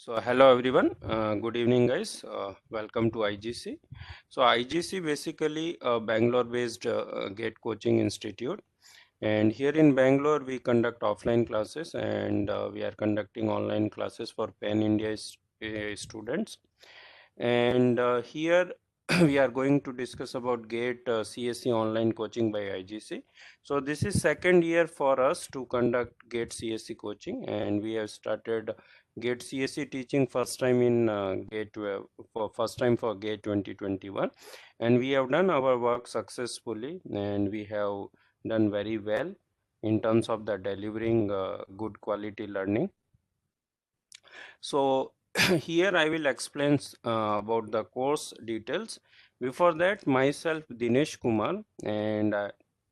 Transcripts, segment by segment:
So hello everyone, good evening guys, welcome to IGC. So IGC basically a Bangalore based GATE coaching institute, and here in Bangalore we conduct offline classes, and we are conducting online classes for Pan India students. And here we are going to discuss about GATE CSE online coaching by IGC. So this is second year for us to conduct GATE CSE coaching, and we have started GATE CSE teaching first time in GATE for first time for GATE 2021, and we have done our work successfully, and we have done very well in terms of the delivering good quality learning. So here I will explain about the course details. Before that, myself Dinesh Kumar, and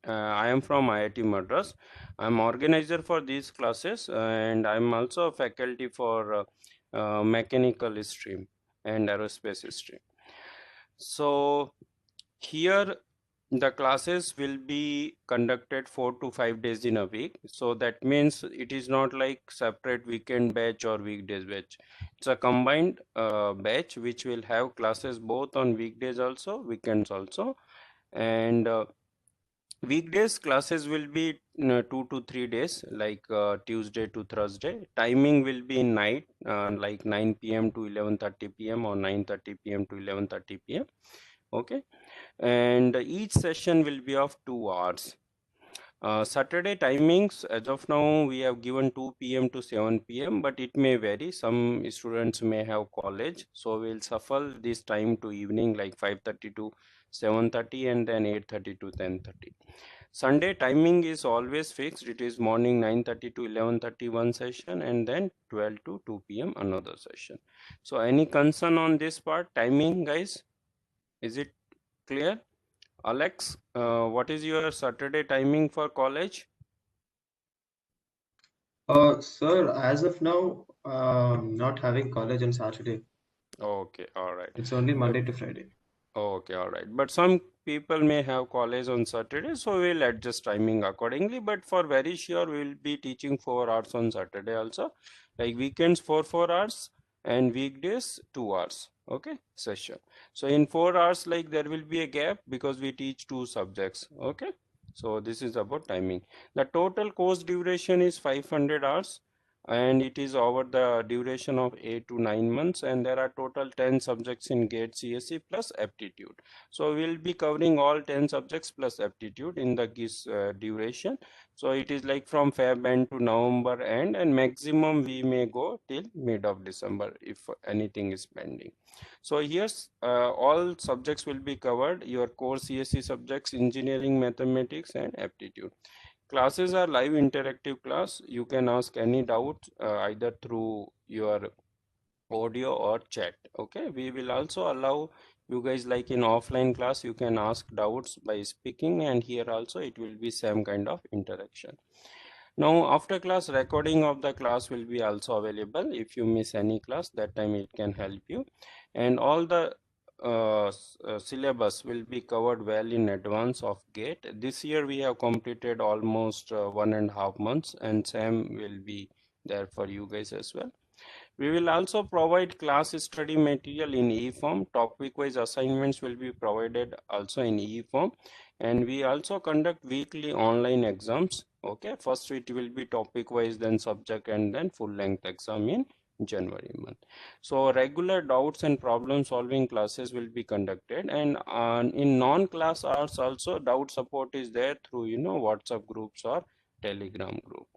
I am from IIT Madras. I am organizer for these classes, and I am also a faculty for mechanical stream and aerospace stream. So here the classes will be conducted 4 to 5 days in a week. So that means it is not like separate weekend batch or weekdays batch. It's a combined batch which will have classes both on weekdays also, weekends also. And weekdays classes will be 2 to 3 days, like Tuesday to Thursday. Timing will be in night, like 9 p.m. to 11:30 p.m. or 9:30 p.m. to 11:30 p.m. Okay, and each session will be of 2 hours. Saturday timings, as of now, we have given 2 p.m. to 7 p.m., but it may vary. Some students may have college, so we'll shuffle this time to evening, like 5:30 to 7:30, and then 8:30 to 10:30. Sunday timing is always fixed. It is morning 9:30 to 11:30 one session, and then 12 to 2 p.m. another session. So any concern on this part, timing, guys? Is it clear? Alex, what is your Saturday timing for college? Sir, as of now, not having college on Saturday. Okay, all right. It's only But Monday to Friday. okay, all right. But some people may have college on Saturday, so we'll adjust timing accordingly. But for very sure, we'll be teaching 4 hours on Saturday also, like weekends 4 hours and weekdays 2 hours. Okay, session. So in 4 hours, like there will be a gap because we teach two subjects. Okay, so this is about timing. The total course duration is 500 hours, and it is over the duration of 8 to 9 months, and there are total 10 subjects in GATE CSE plus aptitude. So we'll be covering all 10 subjects plus aptitude in the GIS duration. So it is like from Feb end to November end, and maximum we may go till mid of December if anything is pending. So here's all subjects will be covered, your core CSE subjects, engineering, mathematics, and aptitude. Classes are live interactive class. You can ask any doubt either through your audio or chat. Okay, we will also allow you guys, like in offline class, you can ask doubts by speaking, and here also it will be same kind of interaction. Now after class recording of the class will be also available. If you miss any class, that time it can help you, and all the syllabus will be covered well in advance of GATE. This year we have completed almost 1.5 months, and same will be there for you guys as well. We will also provide class study material in e-form. Topic-wise assignments will be provided also in e-form, and we also conduct weekly online exams. Okay, first it will be topic-wise, then subject, and then full-length exam in January month. So regular doubts and problem solving classes will be conducted, and in non-class hours also doubt support is there through WhatsApp groups or Telegram group.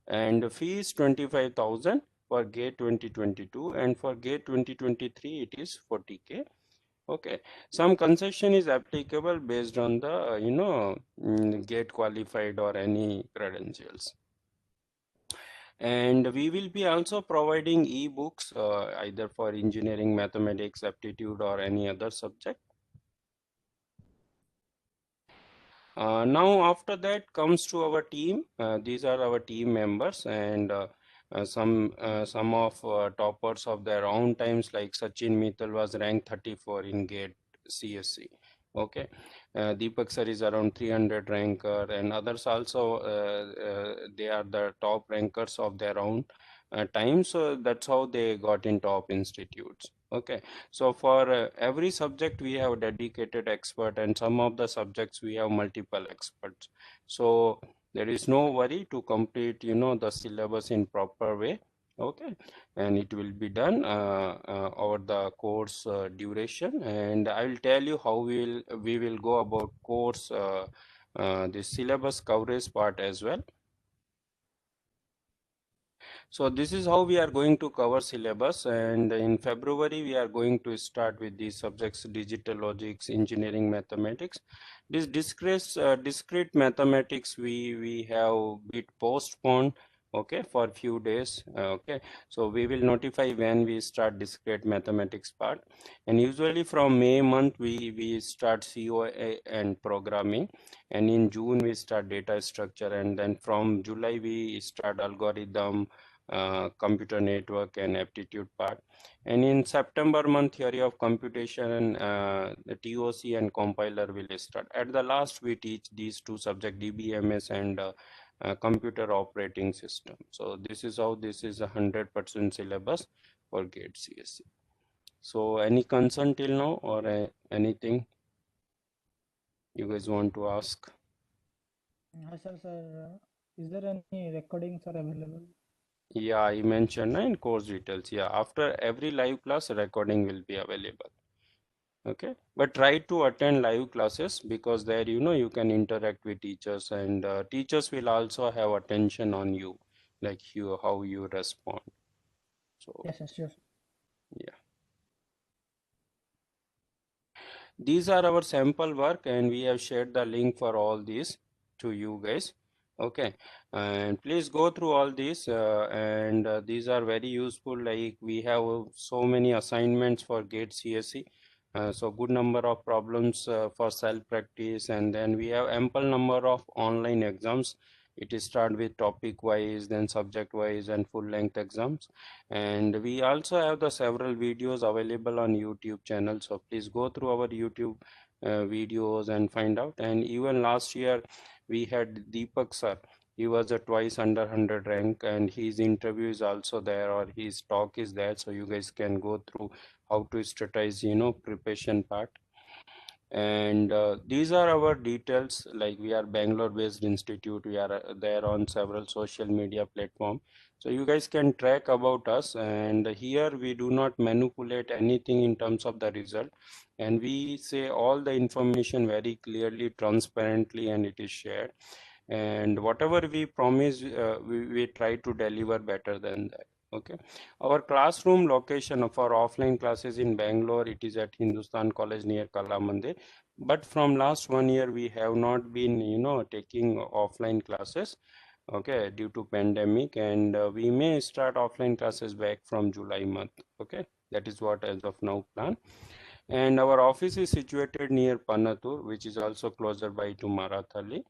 And fee is 25,000 for GATE 2022, and for GATE 2023 it is 40K. Okay, some concession is applicable based on the GATE qualified or any credentials. And we will be also providing e-books either for engineering, mathematics, aptitude, or any other subject. Now after that comes to our team. These are our team members, and some of toppers of their own times, like Sachin Mittal was ranked 34 in GATE CSE. Okay, Deepak sir is around 300 ranker, and others also they are the top rankers of their own time. So that's how they got in top institutes. Okay, so for every subject we have dedicated expert, and some of the subjects we have multiple experts. So there is no worry to complete, the syllabus in proper way. Okay, and it will be done over the course duration, and I will tell you how we will go about course the syllabus coverage part as well. So this is how we are going to cover syllabus, and in February we are going to start with these subjects: digital logics, engineering, mathematics. This discrete mathematics we have bit postponed, okay, for a few days. Okay, so we will notify when we start discrete mathematics part, and usually from May month we start COA and programming, and in June we start data structure, and then from July we start algorithm, computer network and aptitude part. And in September month, theory of computation, the TOC and compiler will start. At the last, we teach these two subjects, DBMS and computer operating system. So this is how this is 100% syllabus for GATE CSC. So any concern till now, or anything you guys want to ask? Sir, is there any recordings are available? Yeah, I mentioned in course details. Yeah, after every live class, recording will be available. Okay, but try to attend live classes, because there you can interact with teachers, and teachers will also have attention on you, like how you respond. So Yes, sir, sure. yeah, these are our sample work, and we have shared the link for all these to you guys. Okay, and please go through all these, and these are very useful. Like, we have so many assignments for GATE CSE, so good number of problems for self practice, and then we have ample number of online exams. It is start with topic wise, then subject wise, and full length exams. And we also have the several videos available on YouTube channel, so please go through our YouTube videos and find out. And even last year we had Deepak sir. He was a twice under 100 rank, and his interview is also there, or his talk is there, so you guys can go through how to strategize, preparation part. And these are our details. Like, we are Bangalore based institute, we are there on several social media platform, so you guys can track about us. And here we do not manipulate anything in terms of the result, and we say all the information very clearly, transparently, and it is shared. And whatever we promise, we try to deliver better than that. Okay, our classroom location for offline classes in Bangalore, it is at Hindustan College near Kala Mandir. But from last 1 year, we have not been, taking offline classes, okay, due to pandemic, and we may start offline classes back from July month. Okay, that is what as of now plan. And our office is situated near Panatur, which is also closer by to Marathali.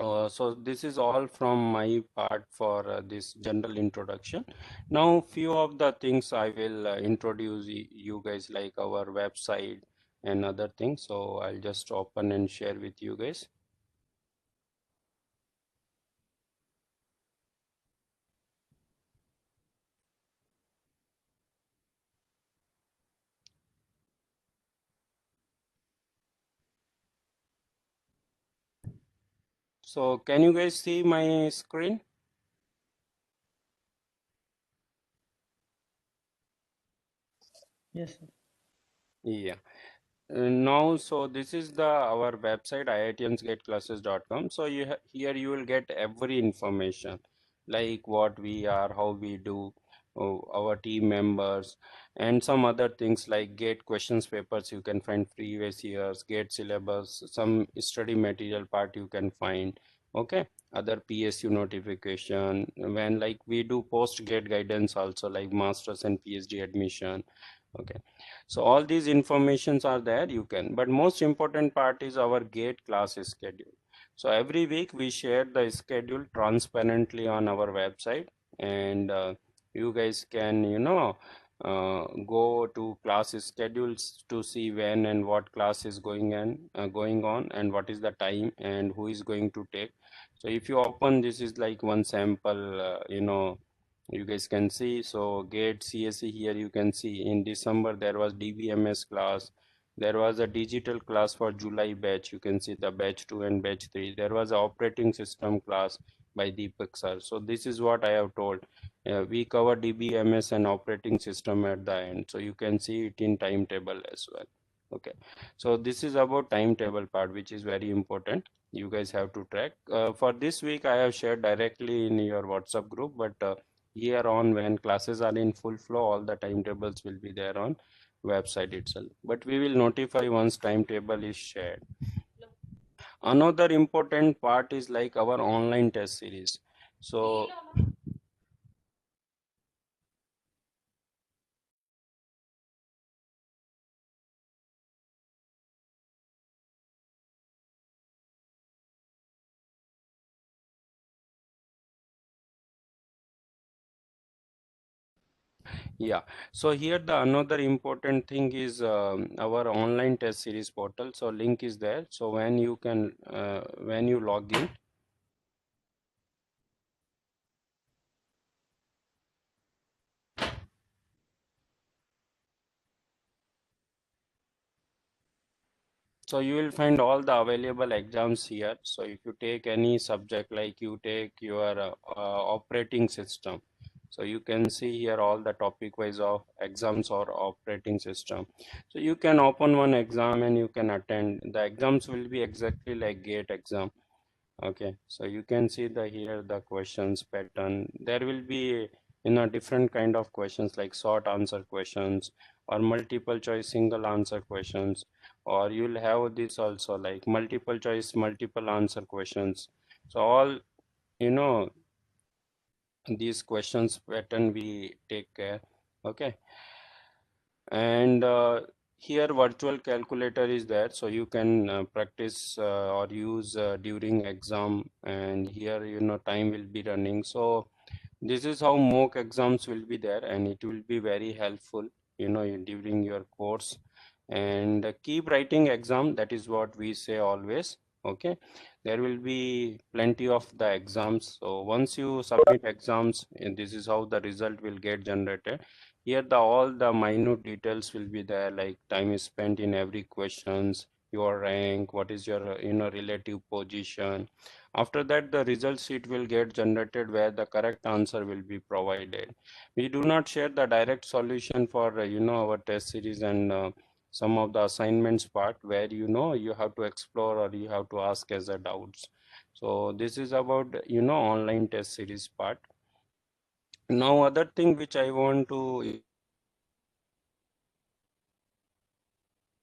So this is all from my part for this general introduction. Now, few of the things I will introduce you guys, like our website and other things. So I'll just open and share with you guys. So can you guys see my screen? Yes, sir. Yeah. Now, so this is the our website, iitiansgateclasses.com. So here you will get every information, like what we are, how we do, our team members, and some other things like GATE questions papers. You can find previous years, GATE syllabus, some study material part you can find. Okay, other PSU notification. When, like, we do post GATE guidance also, like masters and PhD admission. Okay, so all these informations are there, you can, but most important part is our GATE class schedule. So every week we share the schedule transparently on our website, and you guys can, go to class schedules to see when and what class is going on and what is the time and who is going to take. So if you open, this is like one sample, you guys can see. So GATE CSE, here you can see in December there was DBMS class. There was a digital class for July batch. You can see the batch 2 and batch 3. There was a operating system class by Deepak sir. So this is what I have told. We cover DBMS and operating system at the end. So you can see it in timetable as well. Okay. So this is about timetable part, which is very important. You guys have to track. For this week, I have shared directly in your WhatsApp group, but here on, when classes are in full flow, all the timetables will be there on website itself. But we will notify once timetable is shared. Another important part is like our online test series. So yeah, so here the another important thing is our online test series portal. So link is there. So when you log in, so you will find all the available exams here. So if you take any subject, like you take your operating system, so you can see here all the topic wise of exams or operating system. So you can open one exam and you can attend. The exams will be exactly like GATE exam. Okay, so you can see the here the questions pattern. There will be different kind of questions like short answer questions or multiple choice single answer questions, or you'll have this also like multiple choice multiple answer questions. So all you know these questions pattern we take care. Okay, and here virtual calculator is there, so you can practice or use during exam, and here time will be running. So this is how mock exams will be there, and it will be very helpful during your course. And keep writing exam, that is what we say always. Okay, there will be plenty of the exams. So once you submit exams, and this is how the result will get generated. Here the all the minute details will be there, like time is spent in every questions, your rank, what is your relative position. After that, the result sheet will get generated where the correct answer will be provided. We do not share the direct solution for our test series and some of the assignments part, where you have to explore or you have to ask as a doubts. So this is about online test series part. Now other thing which I want to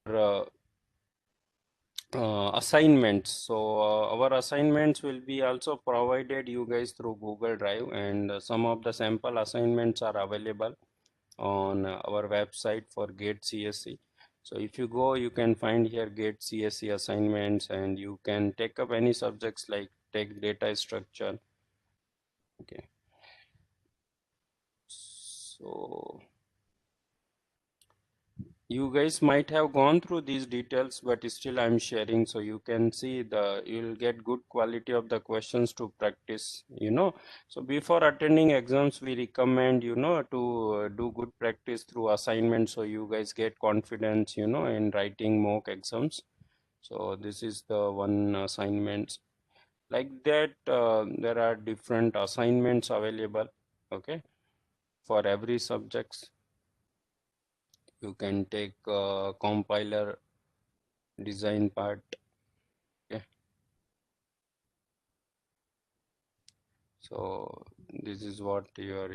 uh, assignments. So our assignments will be also provided you guys through Google Drive, and some of the sample assignments are available on our website for GATE CSE. So if you go, you can find here GATE CSE assignments, and you can take up any subjects like take data structure. Okay, so you guys might have gone through these details, but still I'm sharing so you can see you'll get good quality of the questions to practice. So before attending exams, we recommend to do good practice through assignments, so you guys get confidence in writing mock exams. So this is the one assignments like that. There are different assignments available. Okay, for every subjects you can take compiler design part. Okay, so this is what your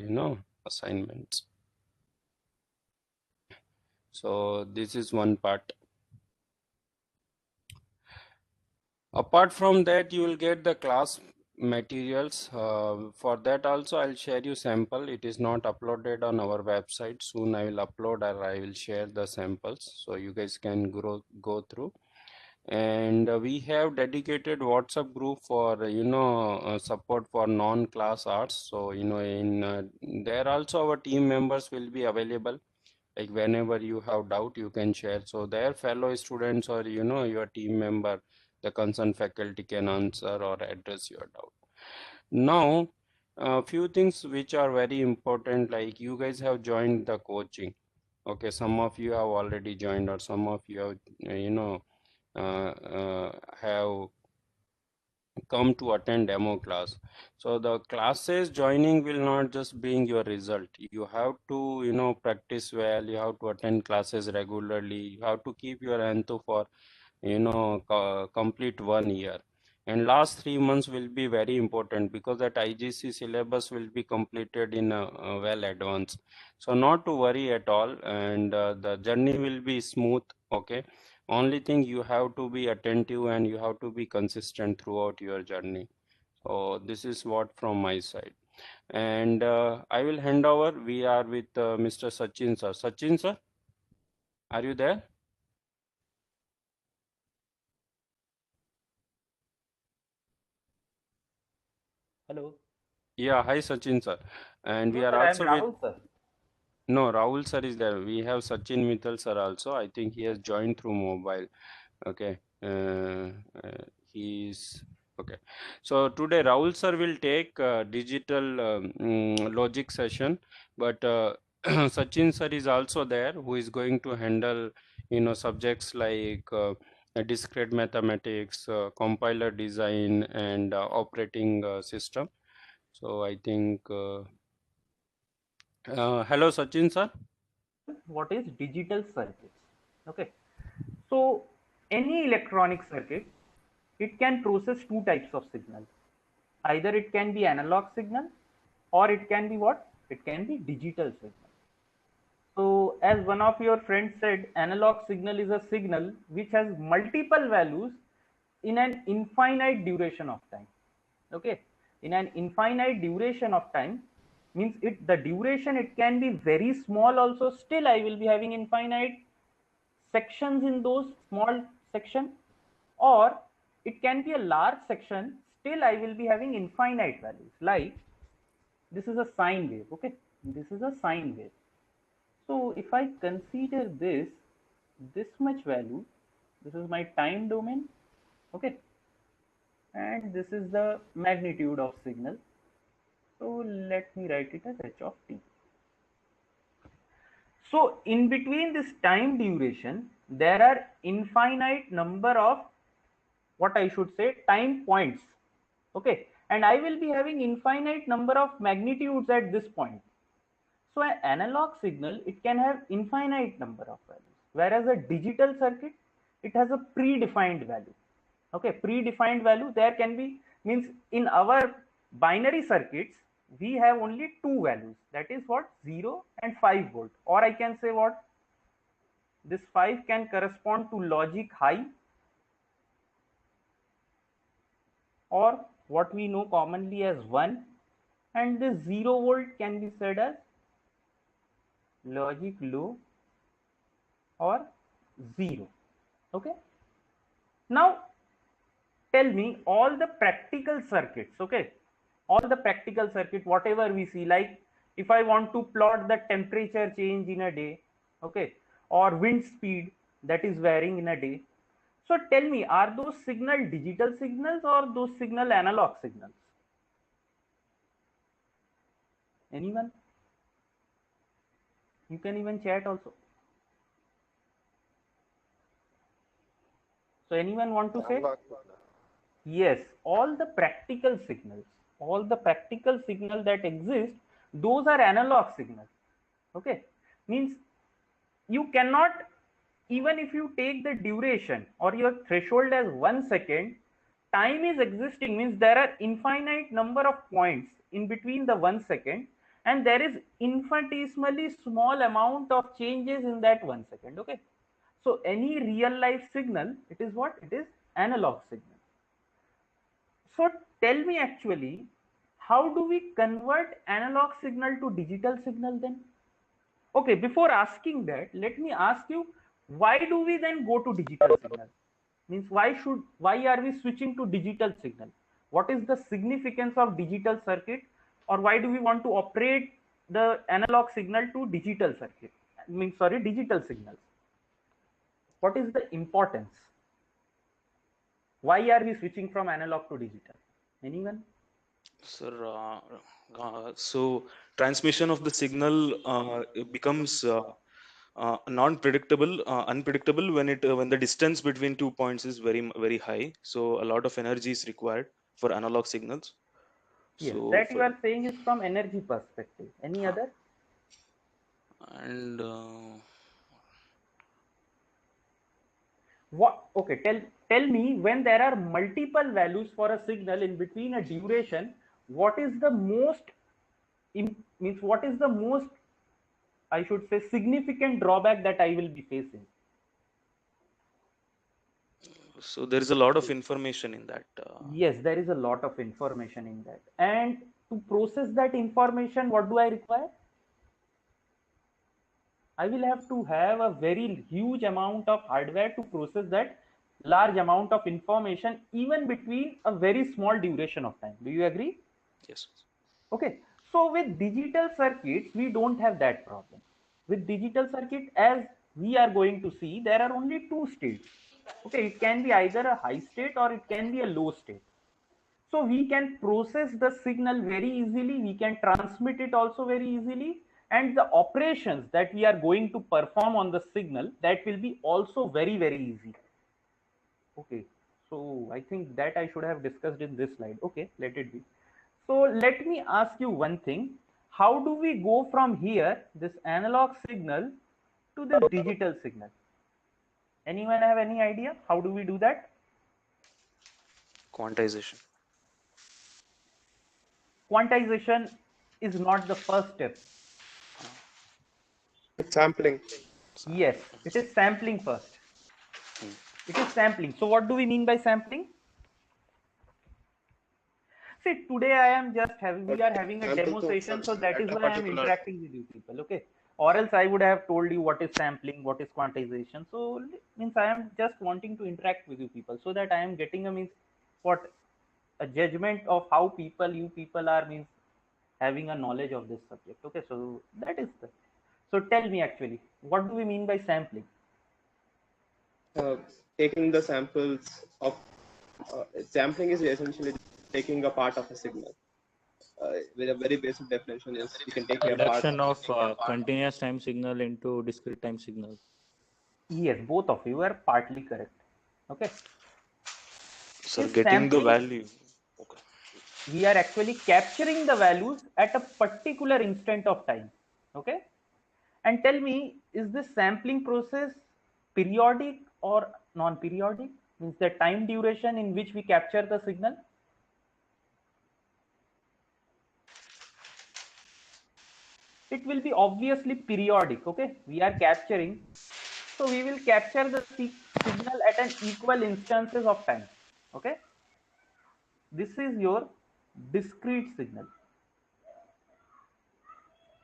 assignments. So this is one part. Apart from that, you will get the class materials. For that also I'll share you sample. It is not uploaded on our website. Soon I will upload, or I will share the samples so you guys can go through. And we have dedicated WhatsApp group for support for non-class arts. So in there also our team members will be available. Like whenever you have doubt, you can share. So their fellow students or your team member, the concerned faculty can answer or address your doubt. Now, a few things which are very important, like you guys have joined the coaching. Okay, some of you have already joined, or some of you have, have come to attend demo class. So the classes joining will not just bring your result. You have to, practice well. You have to attend classes regularly. You have to keep your enthu for complete 1 year. And last 3 months will be very important because that IGC syllabus will be completed in well advance. So not to worry at all, and the journey will be smooth. Okay, only thing you have to be attentive and you have to be consistent throughout your journey. So this is what from my side. And I will hand over. We are with Mr. Sachin sir. Sachin sir, are you there? Hello. Yeah, hi Sachin sir. And we No, are sir, I am also with, Rahul, sir. no, Rahul sir is there. We have Sachin Mittal sir also. I think he has joined through mobile. Okay. He's okay. So today Rahul sir will take digital logic session, but Sachin sir is also there, who is going to handle, subjects like discrete mathematics, compiler design, and operating system. So I think, hello Sachin sir. What is digital circuits? Okay. So any electronic circuit, it can process two types of signal. Either it can be analog signal or it can be what? It can be digital signal. So as one of your friends said, analog signal is a signal which has multiple values in an infinite duration of time. Okay, in an infinite duration of time means the duration, it can be very small also, still I will be having infinite sections in those small section, or it can be a large section, still I will be having infinite values. Like this is a sine wave. Okay, this is a sine wave. So if I consider this much value, this is my time domain. Okay, and this is the magnitude of signal. So let me write it as h of t. So in between this time duration, there are infinite number of, what I should say, time points. Okay, and I will be having infinite number of magnitudes at this point. So an analog signal, it can have infinite number of values, whereas a digital circuit, it has a predefined value. Okay, predefined value, there can be, means in our binary circuits, we have only two values, that is what, 0 and 5 volt, or I can say what, this 5 can correspond to logic high, or what we know commonly as 1, and this 0 volt can be said as logic low or 0. Okay, now tell me all the practical circuits. Okay, all the practical circuit, whatever we see, like if I want to plot the temperature change in a day, okay, or wind speed that is varying in a day, so tell me, are those signal digital signals or those signal analog signals? Anyone? You can even chat also. So anyone want to say? Yes, all the practical signals, all the practical signal that exist, those are analog signals. Okay, means you cannot, even if you take the duration or your threshold as 1 second, time is existing, means there are infinite number of points in between the 1 second, and there is infinitesimally small amount of changes in that 1 second. Okay, so any real life signal, it is what, it is analog signal. So tell me actually, how do we convert analog signal to digital signal then? Okay, before asking that, let me ask you, why do we then go to digital signal? Means why are we switching to digital signal? What is the significance of digital circuit, or why do we want to operate the analog signal to digital circuit? Means sorry, digital signals. What is the importance? Why are we switching from analog to digital? Anyone? Sir, so transmission of the signal it becomes non-predictable, unpredictable when the distance between 2 points is very high. So a lot of energy is required for analog signals. Yes, So that you are saying is from energy perspective. Any other? And What? Okay, tell me, when there are multiple values for a signal in between a duration, what is the most means what is the most, I should say, significant drawback that I will be facing? so there is a lot of information in that. Yes, there is a lot of information in that, and to process that information, what do I require? I will have to have a very huge amount of hardware to process that large amount of information, even between a very small duration of time. Do you agree? Yes. Okay. So with digital circuits, we don't have that problem. With digital circuit, as we are going to see, there are only two states. Okay, it can be either a high state or it can be a low state. So we can process the signal very easily, we can transmit it also very easily, and the operations that we are going to perform on the signal, that will be also very easy. Okay, so I think that I should have discussed in this slide. Okay, let it be. So let me ask you one thing. How do we go from here, this analog signal, to this digital signal? Anyone have any idea? How do we do that? Quantization. Quantization is not the first step. It's sampling. Yes, it is sampling first. It is sampling. So what do we mean by sampling? See, today I am just having, we are having a demo session, so that is why I am interacting with you people, okay? Or else I would have told you what is sampling, what is quantization. So means I am just wanting to interact with you people, so that I am getting a means what, a judgment of how you people are means having a knowledge of this subject. Okay, so that is the. So tell me actually, what do we mean by sampling? Taking the samples of sampling is essentially taking a part of a signal. With a very basic definition is you can take a part Reduction of continuous time signal into discrete time signal. Yes, both of you are partly correct. Okay. Sir, Is getting the sampling, value. Okay. we are actually capturing the values at a particular instant of time. Okay. And tell me, is this sampling process periodic or non-periodic? Means the time duration in which we capture the signal? It will be obviously periodic. Okay. We are capturing. So we will capture the signal at an equal instances of time. Okay. This is your discrete signal.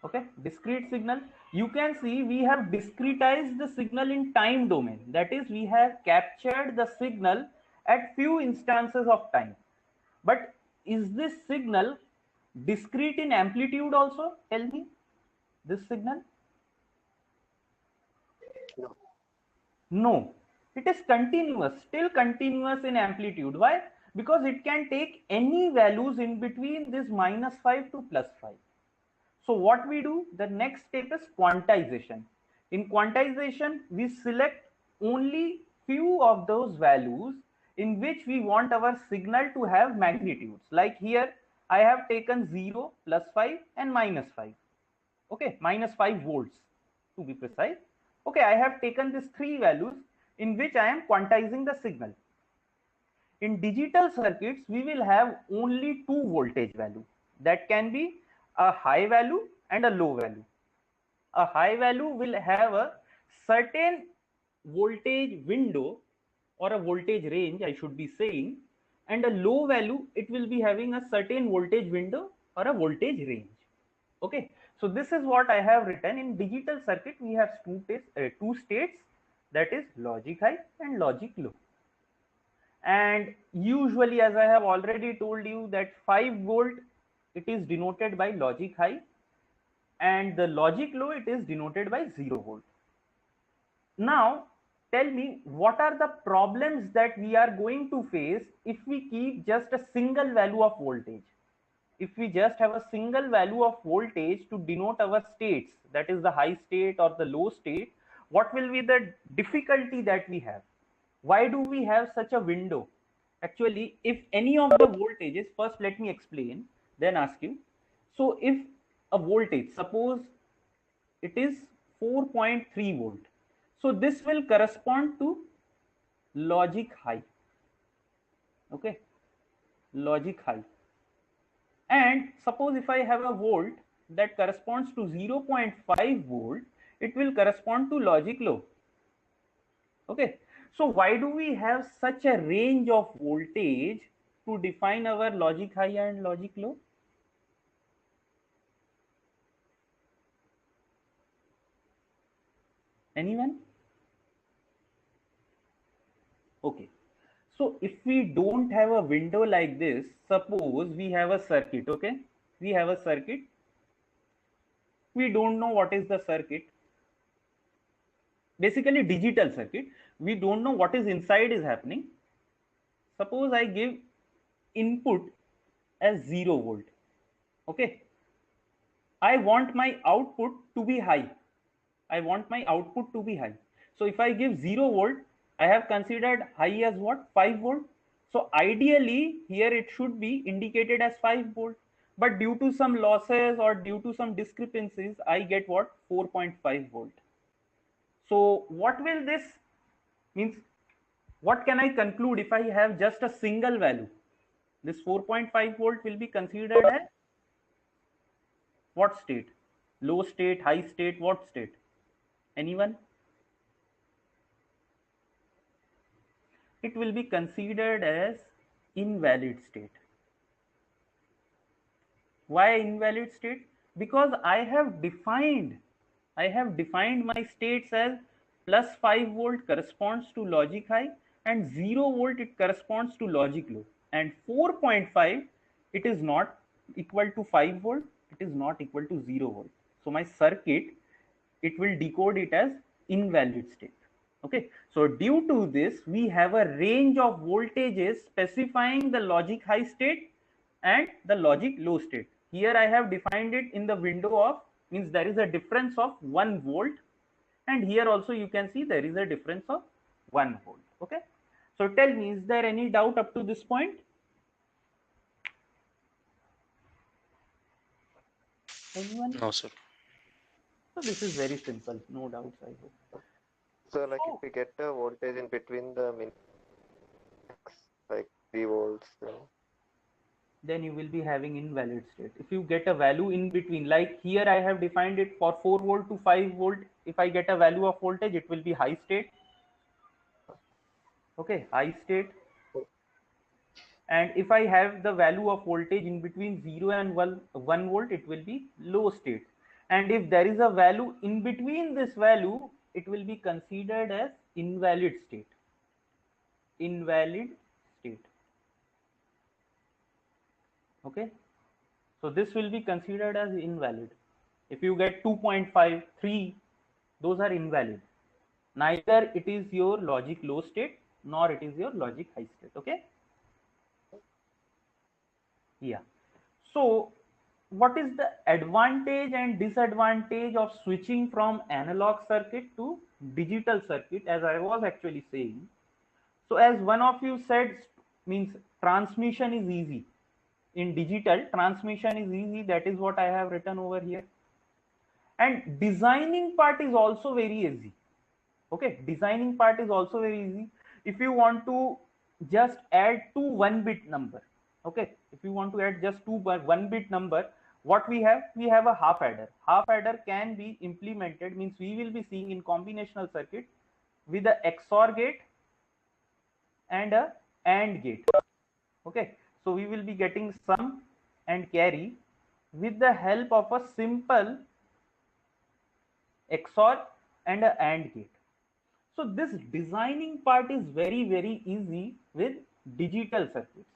Okay, discrete signal. You can see we have discretized the signal in time domain. That is, we have captured the signal at few instances of time. But is this signal discrete in amplitude also? Tell me, this signal? No, it is continuous, still continuous in amplitude. Why? Because it can take any values in between this -5 to +5. So what we do, the next step is quantization. In quantization, we select only few of those values in which we want our signal to have magnitudes. Like here, I have taken 0, +5 and -5. Okay, -5 volts to be precise. Okay, I have taken these three values in which I am quantizing the signal. In digital circuits, we will have only two voltage value. That can be a high value and a low value. A high value will have a certain voltage window or a voltage range, I should be saying, and a low value, it will be having a certain voltage window or a voltage range. Okay, so this is what I have written. In digital circuit, we have two states, that is logic high and logic low. And usually, as I have already told you, that 5 volt, it is denoted by logic high, and the logic low, it is denoted by 0 volt. Now tell me, what are the problems that we are going to face if we keep just a single value of voltage? If we just have a single value of voltage to denote our states, that is the high state or the low state, what will be the difficulty that we have? Why do we have such a window? Actually, if any of the voltages, first let me explain, then ask you. So if a voltage, suppose it is 4.3 volt, so this will correspond to logic high. Okay, logic high. And suppose if I have a volt that corresponds to 0.5 volt, it will correspond to logic low. Okay, so why do we have such a range of voltage to define our logic high and logic low? Anyone? Okay, so if we don't have a window like this, suppose we have a circuit. Okay, we have a circuit, we don't know what is the circuit, basically digital circuit, we don't know what is inside is happening. Suppose I give input as 0 volt. Okay, I want my output to be high. I want my output to be high. So if I give 0 volt, I have considered high as what? 5 volt. So ideally here it should be indicated as 5 volt. But due to some losses or due to some discrepancies, I get what? 4.5 volt. So what will this means? What can I conclude if I have just a single value? This 4.5 volt will be considered as what state? Low state, high state, what state? Anyone? It will be considered as invalid state. Why invalid state? Because I have defined my states as plus 5 volt corresponds to logic high and 0 volt it corresponds to logic low, and 4.5 it is not equal to 5 volt, it is not equal to 0 volt. So my circuit, it will decode it as invalid state. Okay, so due to this we have a range of voltages specifying the logic high state and the logic low state. Here I have defined it in the window of, means there is a difference of 1 volt, and here also you can see there is a difference of 1 volt. Okay, so tell me, is there any doubt up to this point? Anyone? No, sir. So this is very simple, no doubts, I hope. So like if we get a voltage in between the min, like 3 volts, then you will be having invalid state. If you get a value in between, like here I have defined it for 4 volt to 5 volt, if I get a value of voltage, it will be high state. Okay, high state. And if I have the value of voltage in between 0 and 1 volt, it will be low state. And if there is a value in between this value, it will be considered as invalid state. Invalid state. Okay, so this will be considered as invalid. If you get 2.5, 3, those are invalid. Neither it is your logic low state nor it is your logic high state. Okay, yeah. So what is the advantage and disadvantage of switching from analog circuit to digital circuit, as I was actually saying? So as one of you said, means transmission is easy. In digital, transmission is easy. That is what I have written over here. And designing part is also very easy. Okay, designing part is also very easy. If you want to just add two 1-bit number, okay, if you want to add just two 1-bit number, what we have a half adder. Half adder can be implemented, means we will be seeing in combinational circuit with a XOR gate and a AND gate. Okay, so we will be getting sum and carry with the help of a simple XOR and a AND gate. So this designing part is very, very easy with digital circuits.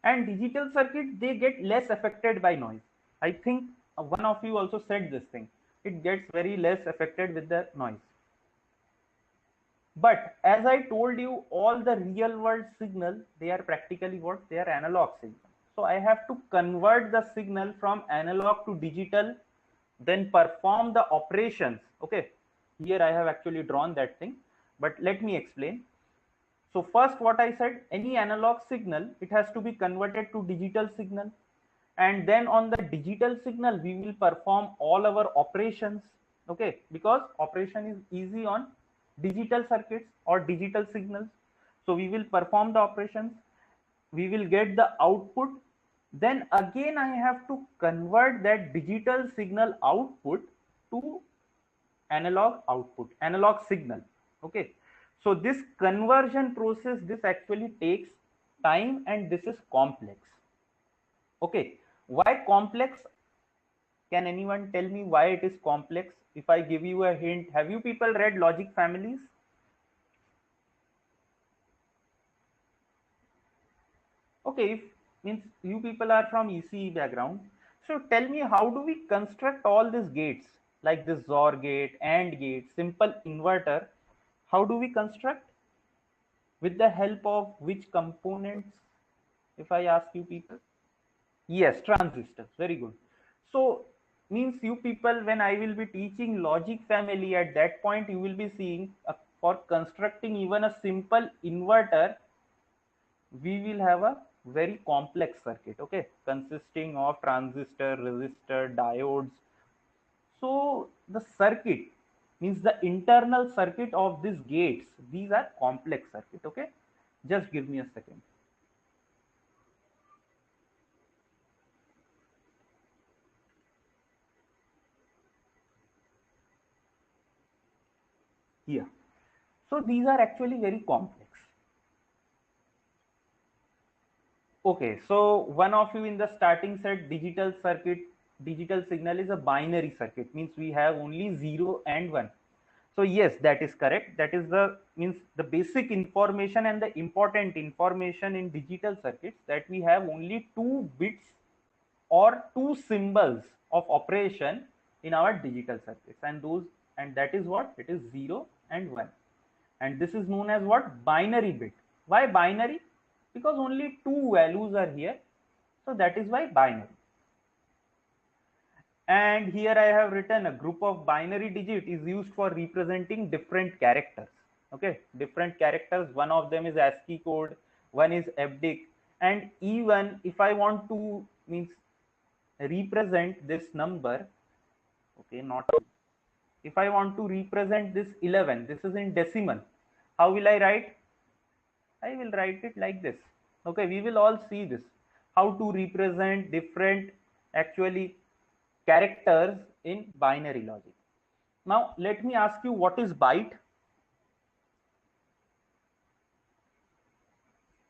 And digital circuits, they get less affected by noise. I think one of you also said this thing. It gets very less affected with the noise. But as I told you, all the real world signal, they are practically what? They are analog signal. So I have to convert the signal from analog to digital, then perform the operations. Okay, here I have actually drawn that thing, but let me explain. So first, what I said, any analog signal, it has to be converted to digital signal. And then on the digital signal, we will perform all our operations. Okay, because operation is easy on digital circuits or digital signals. So we will perform the operations. We will get the output. Then again, I have to convert that digital signal output to analog output, analog signal. Okay, so this conversion process, this actually takes time and this is complex. Okay, why complex? Can anyone tell me why it is complex? If I give you a hint, have you people read logic families? Okay, if means you people are from ECE background, so tell me, how do we construct all these gates, like this XOR gate, AND gate, simple inverter? How do we construct? With the help of which components, if I ask you people? Yes, transistors. Very good. So means you people, when I will be teaching logic family, at that point you will be seeing for constructing even a simple inverter, we will have a very complex circuit, okay, consisting of transistor, resistor, diodes. So the circuit means the internal circuit of these gates, these are complex circuit. Okay, just give me a second. Here, so these are actually very complex. Okay, so one of you in the starting said digital circuit, digital signal is a binary circuit, means we have only 0 and 1. So yes, that is correct. That is the means the basic information and the important information in digital circuits, that we have only 2 bits or 2 symbols of operation in our digital circuits, and that is what? It is 0 and 1. And this is known as what? Binary bit. Why binary? Because only 2 values are here, so that is why binary. And here I have written a group of binary digit is used for representing different characters. Okay, different characters. One of them is ASCII code, one is EBCDIC, and even if I want to means represent this number, okay, not if I want to represent this 11, this is in decimal, how will I write? I will write it like this. Okay, we will all see this, how to represent different actually characters in binary logic. Now let me ask you, what is byte?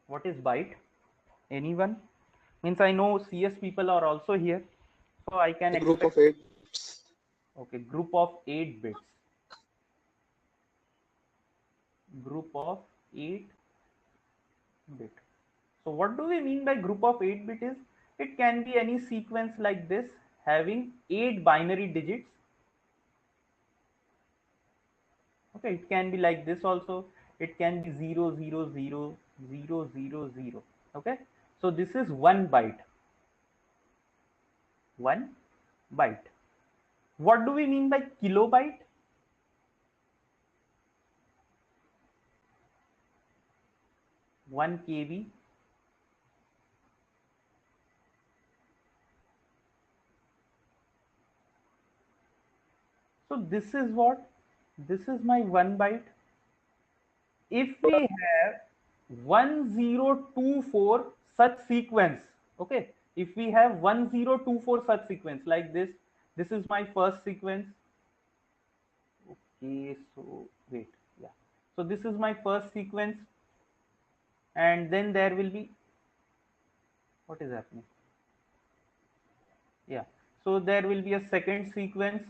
What is byte? Anyone? Means I know CS people are also here, so I can Group expect. of 8. Okay, group of 8 bits. Group of 8 bit. So what do we mean by group of 8 bit is, it can be any sequence like this having 8 binary digits. Okay, it can be like this also. It can be 0, 0, 0, 0, 0, 0. Okay, so this is 1 byte. 1 byte. What do we mean by kilobyte? One KB. So this is what? This is my 1 byte. If we have 1024 such sequence, okay, if we have 1024 such sequence like this is my first sequence. Okay, so wait, yeah, so this is my first sequence, and then there will be, what is happening? Yeah, so there will be a second sequence.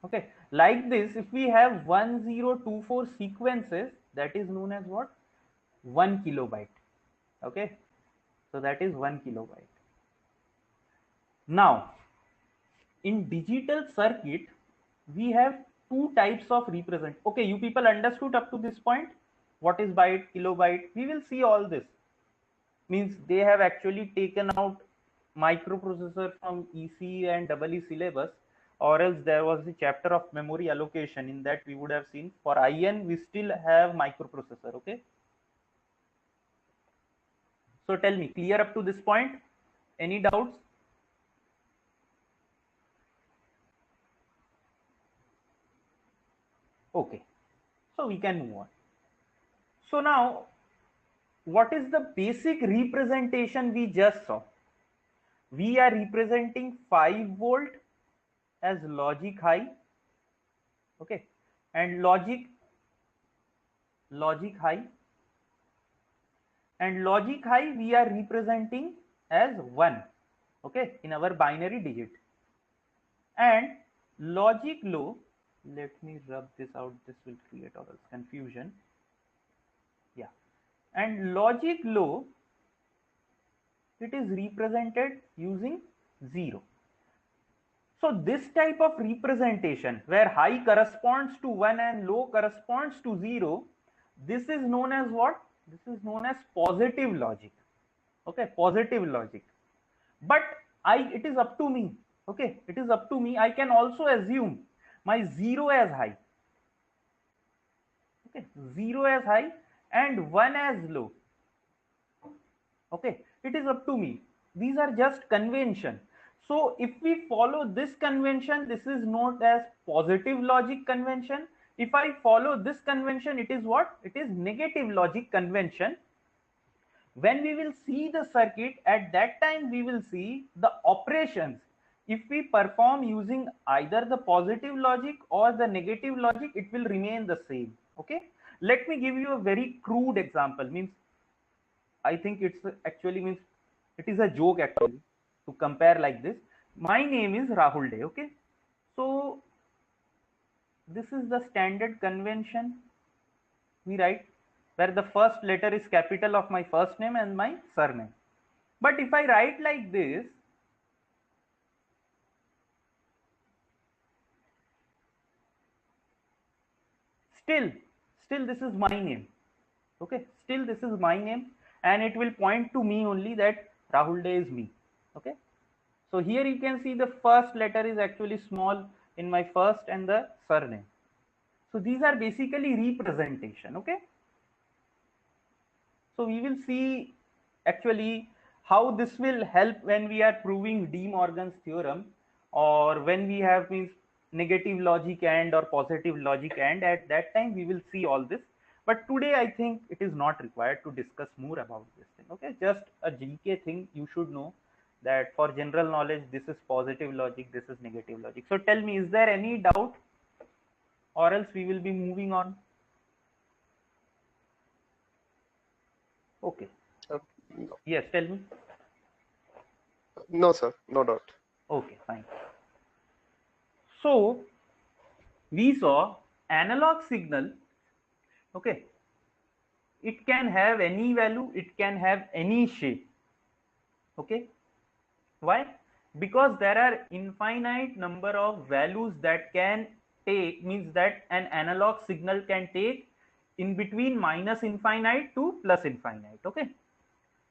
Okay, like this, if we have 1024 sequences, that is known as what? 1 kilobyte. Okay, so that is 1 kilobyte. Now in digital circuit we have two types of represent. Okay, you people understood up to this point what is byte, kilobyte? We will see all this. Means they have actually taken out microprocessor from EC and EE syllabus, or else there was the chapter of memory allocation. In that we would have seen for IN we still have microprocessor. Okay, so tell me, clear up to this point? Any doubts? Okay, so we can move on. So now what is the basic representation we just saw? We are representing 5 volt as logic high. Okay, and logic high, and logic high we are representing as 1. Okay, in our binary digit. And logic low, let me rub this out, this will create or else confusion. Yeah, and logic low, it is represented using 0. So this type of representation where high corresponds to 1 and low corresponds to 0, this is known as what? This is known as positive logic. Okay, positive logic. But it is up to me. Okay, it is up to me. I can also assume my 0 as high. Okay, 0 as high and 1 as low. Okay, it is up to me. These are just convention. So if we follow this convention, this is known as positive logic convention. If I follow this convention, it is what? It is negative logic convention. When we will see the circuit, at that time we will see the operations. If we perform using either the positive logic or the negative logic, it will remain the same. Okay, let me give you a very crude example. Means I think it's actually means it is a joke actually to compare like this. My name is Rahul Day. Okay, so this is the standard convention we write, where the first letter is capital of my first name and my surname. But if I write like this, still this is my name. Okay, still this is my name, and it will point to me only, that Rahul Day is me. Okay, so here you can see the first letter is actually small in my first and the surname. So these are basically representation. Okay, so we will see actually how this will help when we are proving De Morgan's theorem, or when we have means negative logic and or positive logic, and at that time we will see all this. But today I think it is not required to discuss more about this thing. Okay, just a GK thing you should know, that for general knowledge this is positive logic, this is negative logic. So tell me, is there any doubt, or else we will be moving on? Okay. No. Yes, tell me. No, sir, no doubt. Okay, fine. So we saw analog signal. Okay, it can have any value, it can have any shape. Okay, why? Because there are infinite number of values that can take, means that an analog signal can take in between minus infinite to plus infinite. Okay,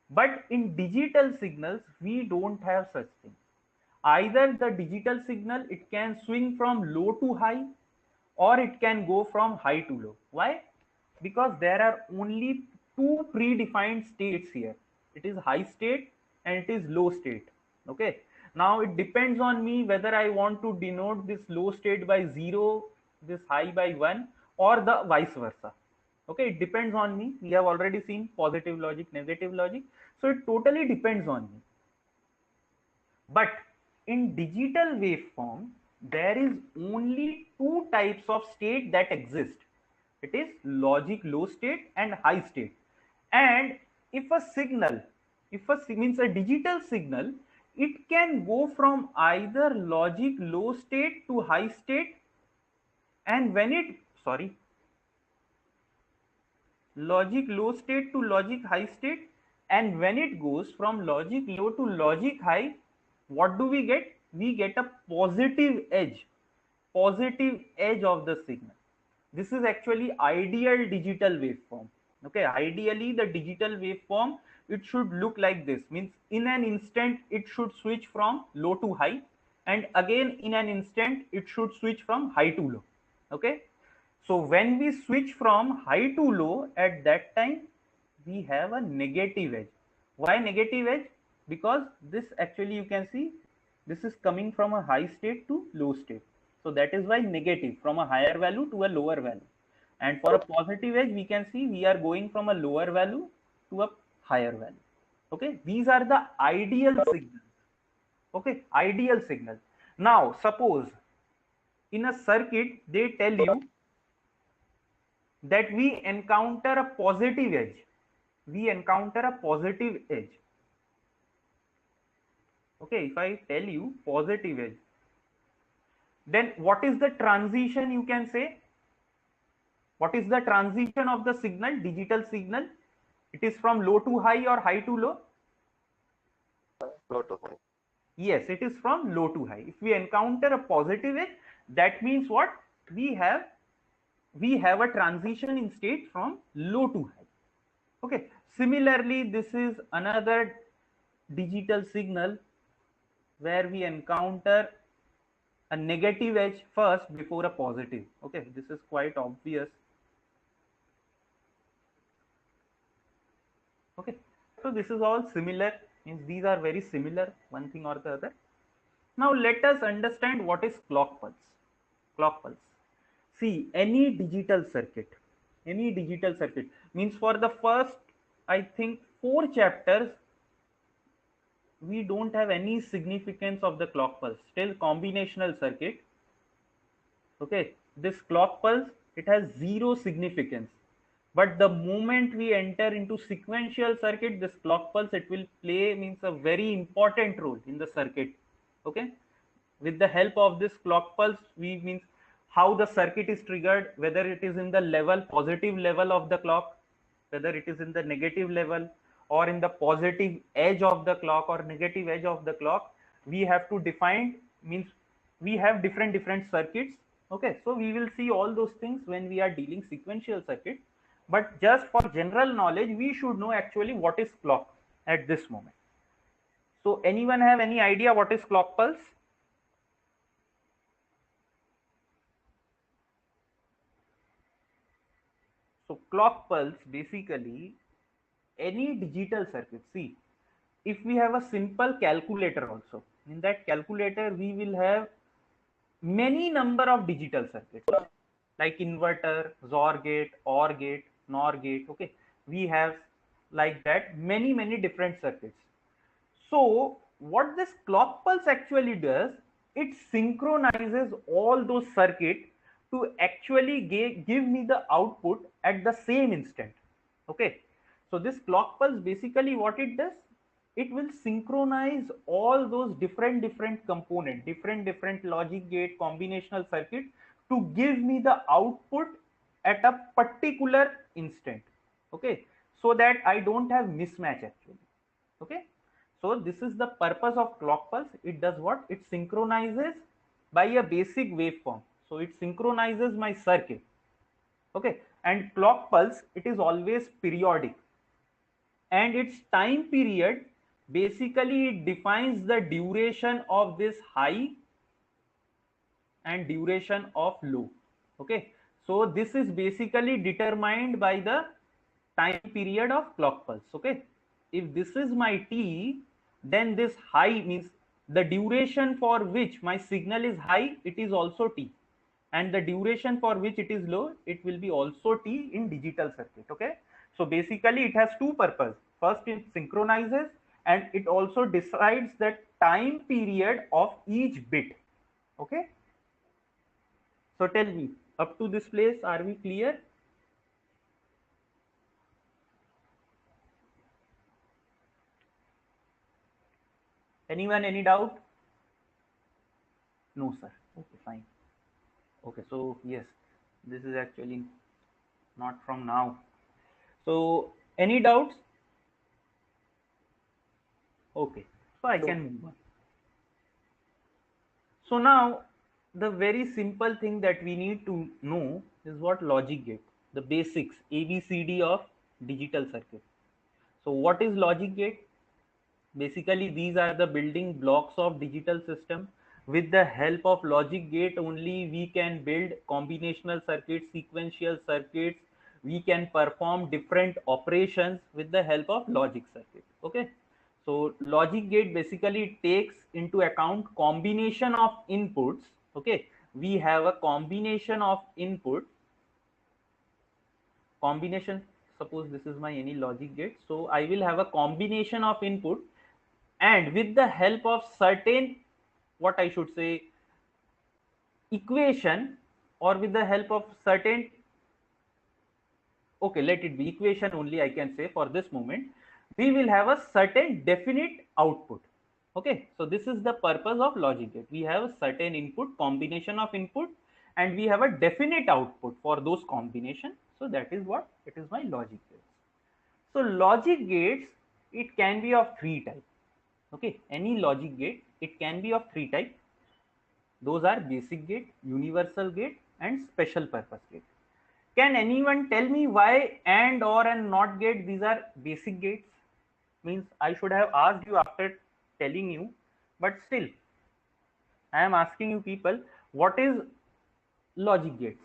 but in digital signals we don't have such thing. Either the digital signal, it can swing from low to high, or it can go from high to low. Why? Because there are only two predefined states here. It is high state and it is low state. Okay, now it depends on me whether I want to denote this low state by 0, this high by 1, or the vice versa. Okay, it depends on me. We have already seen positive logic, negative logic, so it totally depends on me. But in digital waveform, there is only two types of state that exist. It is logic low state and high state. And if a signal, means a digital signal, it can go from either logic low state to high state, and when it, sorry, logic low state to logic high state, and when it goes from logic low to logic high, what do we get? We get a positive edge of the signal. This is actually ideal digital waveform. Okay, ideally the digital waveform, it should look like this, means in an instant it should switch from low to high, and again in an instant it should switch from high to low. Okay, so when we switch from high to low, at that time we have a negative edge. Why negative edge? Because this actually, you can see, this is coming from a high state to low state. So that is why negative, from a higher value to a lower value. And for a positive edge, we can see we are going from a lower value to a higher value. Okay, these are the ideal signals. Okay, ideal signal. Now suppose in a circuit they tell you that we encounter a positive edge. We encounter a positive edge. Okay, if I tell you positive edge, then what is the transition, you can say? What is the transition of the signal, digital signal? It is from low to high or high to low? Low to high. Yes, it is from low to high. If we encounter a positive edge, that means what? We have a transition in state from low to high. Okay, similarly, this is another digital signal where we encounter a negative edge first before a positive. Okay, this is quite obvious. Okay, so this is all similar, means these are very similar, one thing or the other. Now let us understand what is clock pulse. Clock pulse. See, any digital circuit means for the first, I think, 4 chapters, we don't have any significance of the clock pulse. Still combinational circuit. Okay, this clock pulse, it has zero significance. But the moment we enter into sequential circuit, this clock pulse, it will play, means, a very important role in the circuit. Okay, with the help of this clock pulse, we, means, how the circuit is triggered, whether it is in the level, positive level of the clock, whether it is in the negative level, or in the positive edge of the clock or negative edge of the clock, we have to define, means we have different circuits. Okay, so we will see all those things when we are dealing sequential circuit, but just for general knowledge, we should know actually what is clock at this moment. So anyone have any idea what is clock pulse? So clock pulse, basically any digital circuit. See, if we have a simple calculator also, in that calculator we will have many number of digital circuits like inverter, XOR gate, OR gate, NOR gate. Okay, we have like that many different circuits. So what this clock pulse actually does, it synchronizes all those circuits to actually give me the output at the same instant. Okay, so this clock pulse, basically what it does, it will synchronize all those different components, different logic gate, combinational circuit, to give me the output at a particular instant. Okay, so that I don't have mismatch actually. Okay, so this is the purpose of clock pulse. It does what? It synchronizes by a basic waveform. So it synchronizes my circuit. Okay, and clock pulse, it is always periodic, and its time period, basically it defines the duration of this high and duration of low. Okay, so this is basically determined by the time period of clock pulse. Okay, if this is my t, then this high, means the duration for which my signal is high, it is also t, and the duration for which it is low, it will be also t in digital circuit. Okay, so basically it has two purposes. First, it synchronizes, and it also decides the time period of each bit. Okay, so tell me, up to this place, are we clear? Anyone, any doubt? No, sir. Okay, fine. Okay, so yes, this is actually not from now. So any doubts? Okay, so I can move on. So now the very simple thing that we need to know is what logic gate, the basics, ABCD of digital circuit. So what is logic gate? Basically, these are the building blocks of digital system. With the help of logic gate only, we can build combinational circuits, sequential circuits. We can perform different operations with the help of logic circuit. Okay. So logic gate basically takes into account combination of inputs. Okay. We have a combination of input. Combination, suppose this is my any logic gate. So I will have a combination of input, and with the help of certain, what I should say, equation, or with the help of certain, okay, let it be equation only, I can say for this moment, we will have a certain definite output. Okay, so this is the purpose of logic gate. We have a certain input, combination of input, and we have a definite output for those combination. So that is what it is, my logic gates. So logic gates, it can be of three types. Okay, any logic gate, it can be of three types. Those are basic gate, universal gate, and special purpose gate. Can anyone tell me why and, or, and not gate, these are basic gates? Means I should have asked you after telling you, but still I am asking you people, what is logic gates?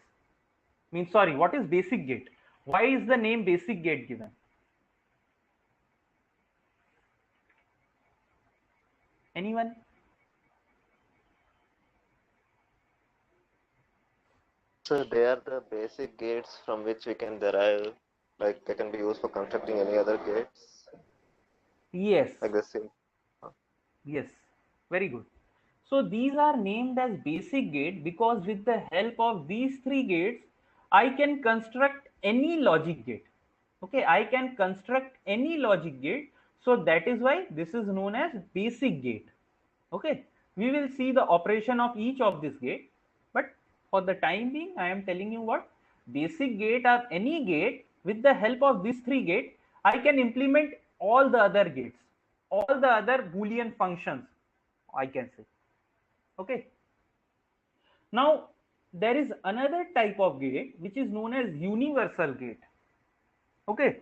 Means, sorry, what is basic gate? Why is the name basic gate given? Anyone? So they are the basic gates from which we can derive, like they can be used for constructing any other gates. Yes. Like the same. Yes, very good. So these are named as basic gate because with the help of these three gates, I can construct any logic gate. Okay, I can construct any logic gate. So that is why this is known as basic gate. Okay, we will see the operation of each of this gate. But for the time being, I am telling you what basic gate or any gate with the help of these three gates, I can implement all the other gates, all the other Boolean functions, I can say. Okay. Now there is another type of gate which is known as universal gate. Okay.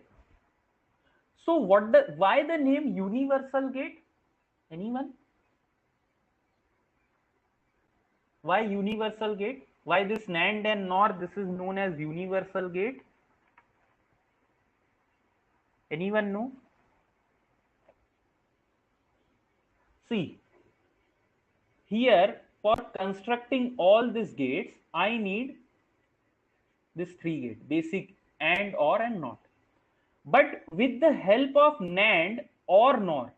So why the name universal gate? Anyone? Why universal gate? Why this NAND and NOR, this is known as universal gate? Anyone know? See, here for constructing all these gates, I need this three gate, basic, and, or, and not. But with the help of NAND or NOR,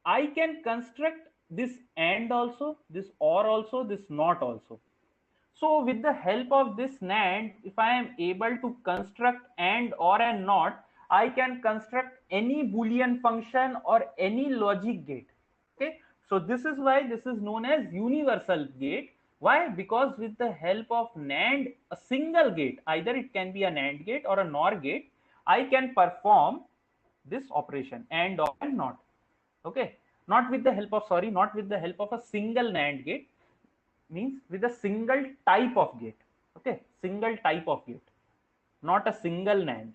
I can construct this AND also, this OR also, this NOT also. So with the help of this NAND, if I am able to construct AND, OR, and NOT, I can construct any Boolean function or any logic gate. Okay, so this is why this is known as universal gate. Why? Because with the help of NAND, a single gate, either it can be a NAND gate or a NOR gate, I can perform this operation AND, OR, and NOT. Okay, not with the help of, sorry, not with the help of a single NAND gate, means with a single type of gate. Okay, single type of gate, not a single NAND.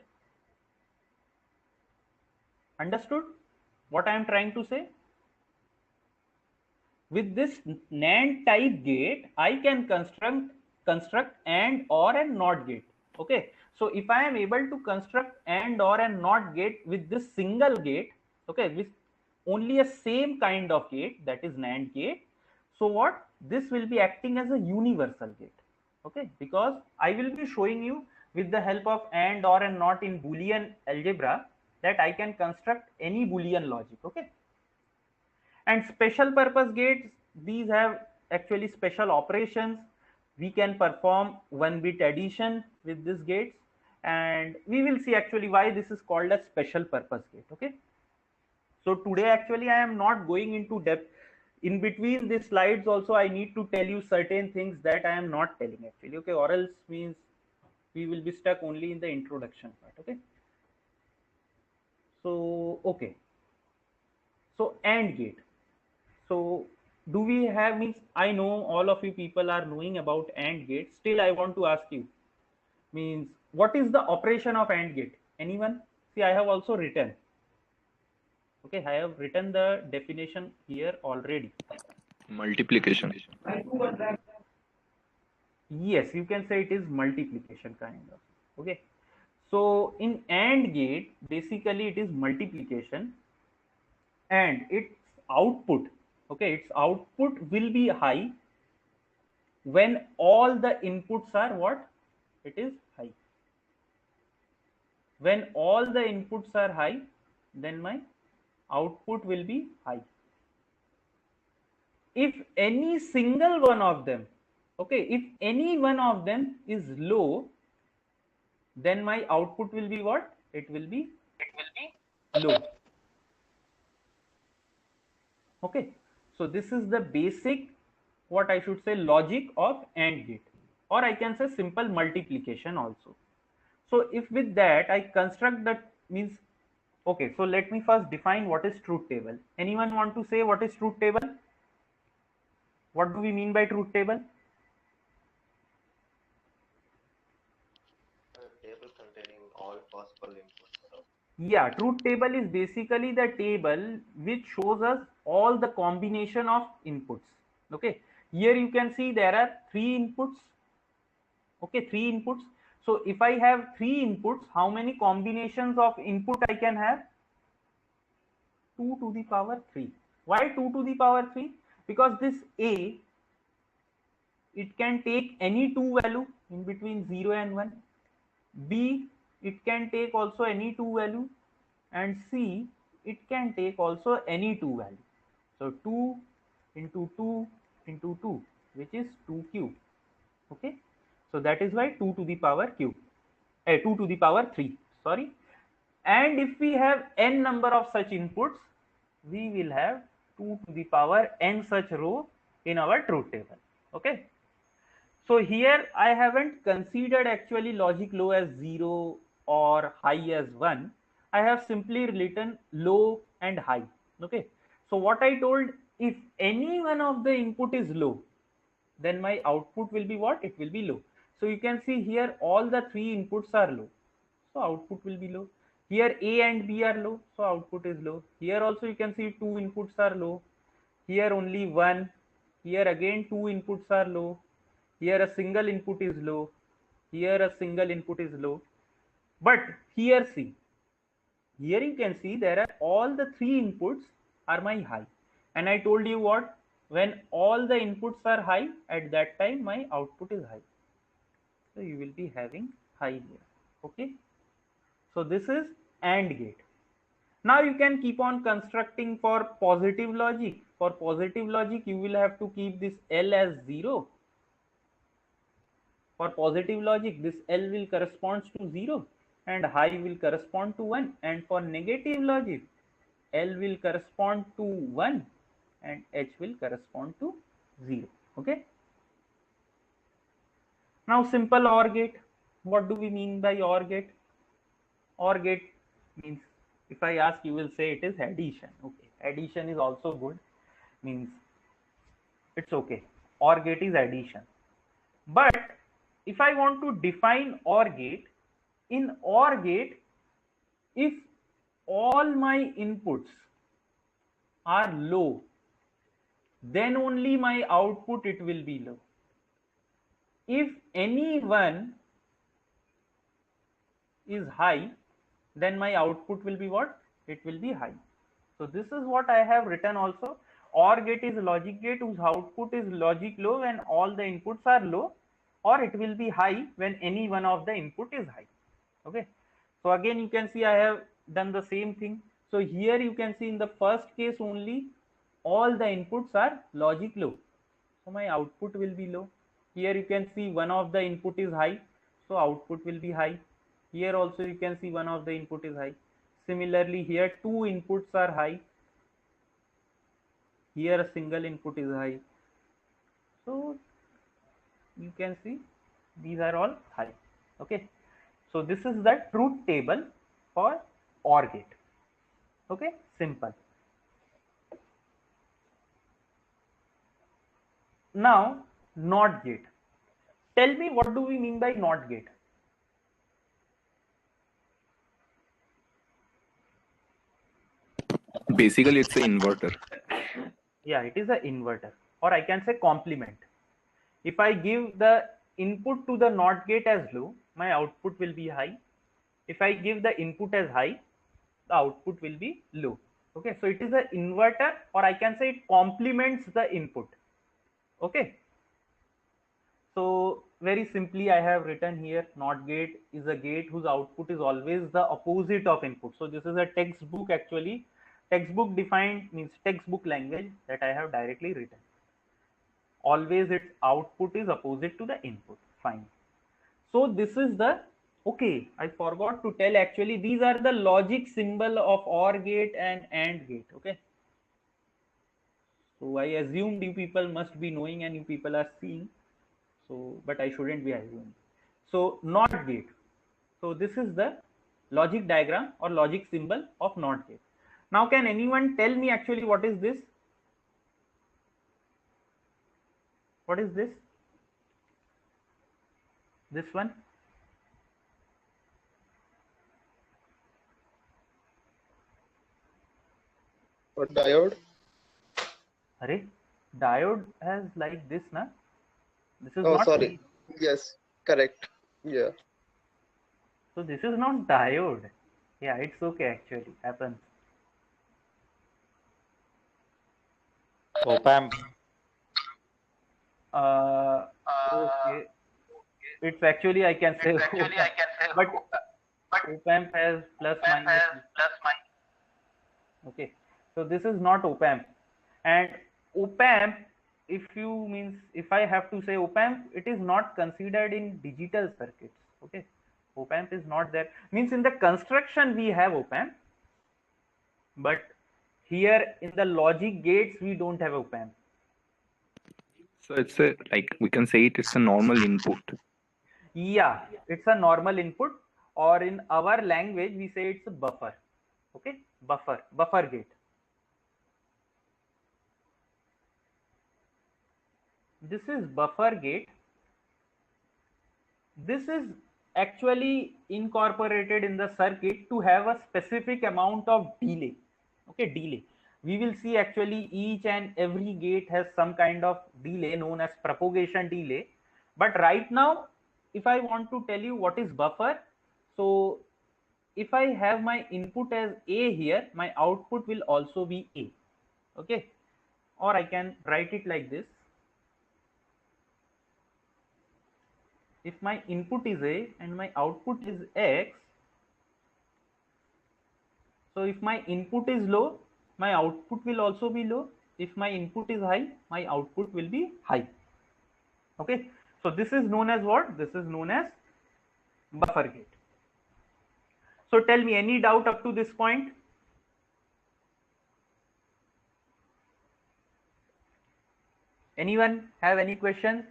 Understood what I am trying to say? With this NAND type gate, I can construct AND, OR, and NOT gate. Okay, so if I am able to construct AND, OR, and NOT gate with this single gate, okay, with only a same kind of gate, that is NAND gate, so what, this will be acting as a universal gate. Okay, because I will be showing you with the help of AND, OR, and NOT in Boolean algebra that I can construct any Boolean logic. Okay. And special purpose gates, these have actually special operations. We can perform 1-bit addition with these gates, and we will see actually why this is called a special purpose gate. Okay, so today actually I am not going into depth. In between these slides also I need to tell you certain things that I am not telling actually. Okay, or else means We will be stuck only in the introduction part. Okay. So okay. So AND gate. So do we have, means I know all of you people are knowing about AND gate. Still I want to ask you, means what is the operation of AND gate? Anyone? See, I have also written. Okay, I have written the definition here already. Multiplication. Yes, you can say it is multiplication kind of. Okay. So in AND gate, basically it is multiplication, and its output, okay, its output will be high when all the inputs are what? It is high. When all the inputs are high, then my output will be high. If any single one of them, okay, if any one of them is low, then my output will be what? It will be low. Okay, so this is the basic, what I should say, logic of AND gate, or I can say simple multiplication also. So if with that I construct that, means, okay, so let me first define what is truth table. Anyone want to say what is truth table? What do we mean by truth table? A table containing all possible inputs. Yeah, truth table is basically the table which shows us all the combination of inputs. Okay, here you can see there are 3 inputs. Okay, 3 inputs. So if I have 3 inputs, how many combinations of input I can have? 2 to the power 3. Why 2 to the power 3? Because this A, it can take any two value in between 0 and 1. B, it can take also any two value, and C, it can take also any two value. So 2 into 2 into 2, which is 2 cube. Okay, so that is why 2 to the power cube, 2 to the power 3, sorry. And if we have n number of such inputs, we will have 2 to the power n such row in our truth table. Okay, so here I haven't considered actually logic low as 0 or high as 1. I have simply written low and high. Okay, so what I told, if any one of the input is low, then my output will be what? It will be low. So you can see here all the 3 inputs are low, so output will be low. Here A and B are low, so output is low. Here also you can see 2 inputs are low, here only 1, here again 2 inputs are low, here a single input is low, here a single input is low. But here see, here you can see there are all the 3 inputs are my high, and I told you what, when all the inputs are high, at that time my output is high, so you will be having high here. Okay, so this is AND gate. Now you can keep on constructing for positive logic. For positive logic, you will have to keep this L as 0. For positive logic, this L will correspond to 0 and high will correspond to 1. And for negative logic, L will correspond to 1 and H will correspond to 0. Okay. Now simple OR gate. What do we mean by OR gate? OR gate means, if I ask, you will say it is addition. Okay, addition is also good, means it's okay. OR gate is addition. But if I want to define OR gate, in OR gate, if all my inputs are low, then only my output it will be low. If any one is high, then my output will be what? It will be high. So this is what I have written also. OR gate is logic gate whose output is logic low when all the inputs are low, or it will be high when any one of the input is high. Okay, so again you can see I have done the same thing. So here you can see in the first case only all the inputs are logic low, so my output will be low. Here you can see one of the input is high, so output will be high. Here also you can see one of the input is high. Similarly here 2 inputs are high, here a single input is high, so you can see these are all high. Okay, so this is the truth table for OR gate. Okay, simple. Now NOT gate. Tell me, what do we mean by NOT gate? Basically, it's an inverter. Yeah, it is an inverter, or I can say complement. If I give the input to the NOT gate as low, my output will be high. If I give the input as high, the output will be low. Okay, so it is an inverter, or I can say it complements the input. Okay, so very simply I have written here, NOT gate is a gate whose output is always the opposite of input. So this is a textbook, actually textbook defined means textbook language that I have directly written. Always its output is opposite to the input. Fine. So this is the, okay, I forgot to tell, actually these are the logic symbol of OR gate and AND gate. Okay, so I assumed you people must be knowing and you people are seeing, so but I shouldn't be assuming. So NOT gate, so this is the logic diagram or logic symbol of NOT gate. Now can anyone tell me actually what is this? What is this? This one? Or diode? Array, diode has like this, na? This is Oh, not. sorry. Yes, correct. Yeah. So this is not diode. Yeah, it's okay, actually happens. Op-amp. Okay. It's actually, I can say, but op-amp has plus minus. Okay, so this is not op-amp, and op-amp, if you means, if I have to say op-amp, it is not considered in digital circuits. Okay, op-amp is not there, means in the construction we have op-amp, but here in the logic gates we don't have op-amp. So it's a, like, we can say it's a normal input. Yeah, it's a normal input, or in our language we say it's a buffer. Okay, buffer gate. This is buffer gate. This is actually incorporated in the circuit to have a specific amount of delay. Okay, delay. We will see actually each and every gate has some kind of delay known as propagation delay. But right now, if I want to tell you what is buffer, so if I have my input as A here, my output will also be A. Okay, or I can write it like this. If my input is A and my output is X, so if my input is low, my output will also be low. If my input is high, my output will be high. Okay, so this is known as what? This is known as buffer gate. So tell me, any doubt up to this point? Anyone have any questions?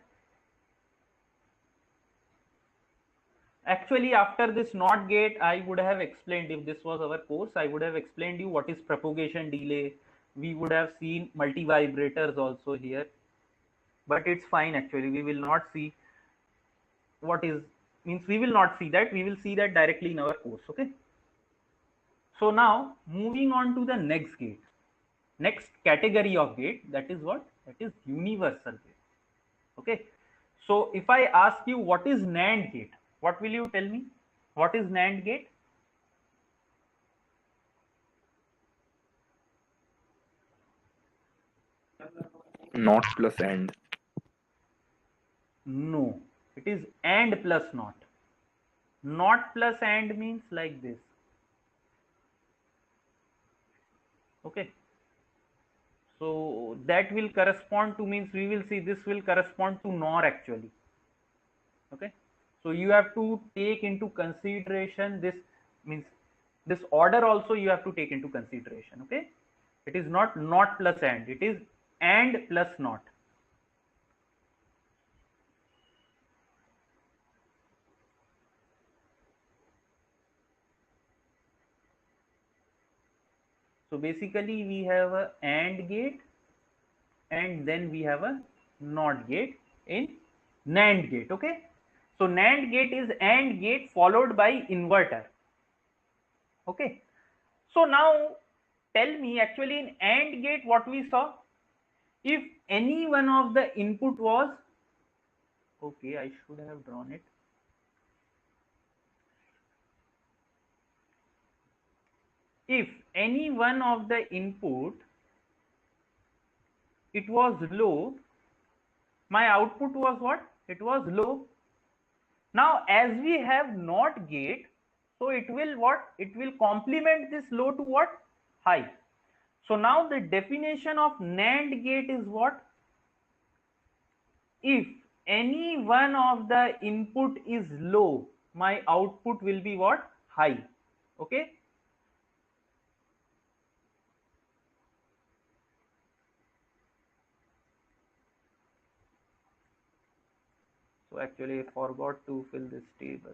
Actually, after this NOT gate, I would have explained, if this was our course, I would have explained you what is propagation delay. We would have seen multi-vibrators also here, but it's fine. Actually, we will not see what is, means we will not see that. We will see that directly in our course. Okay. So now moving on to the next gate, next category of gate, that is what? That is universal gate. Okay. So if I ask you what is NAND gate, what will you tell me? What is NAND gate? Not plus AND. No, it is AND plus NOT. NOT plus AND means like this. Okay. So that will correspond to, means we will see, this will correspond to NOR actually. Okay. So you have to take into consideration this, means this order also you have to take into consideration. Okay. It is not NOT plus AND, it is AND plus NOT. So basically we have a AND gate and then we have a NOT gate in NAND gate. Okay, so NAND gate is AND gate followed by inverter. Okay, so now tell me, actually in AND gate what we saw, if any one of the input was, okay, I should have drawn it. If any one of the input it was low, my output was what? It was low. Now as we have NOT gate, so it will what? It will complement this low to what? High. So now the definition of NAND gate is what? If any one of the input is low, my output will be what? High. Okay. So actually I forgot to fill this table.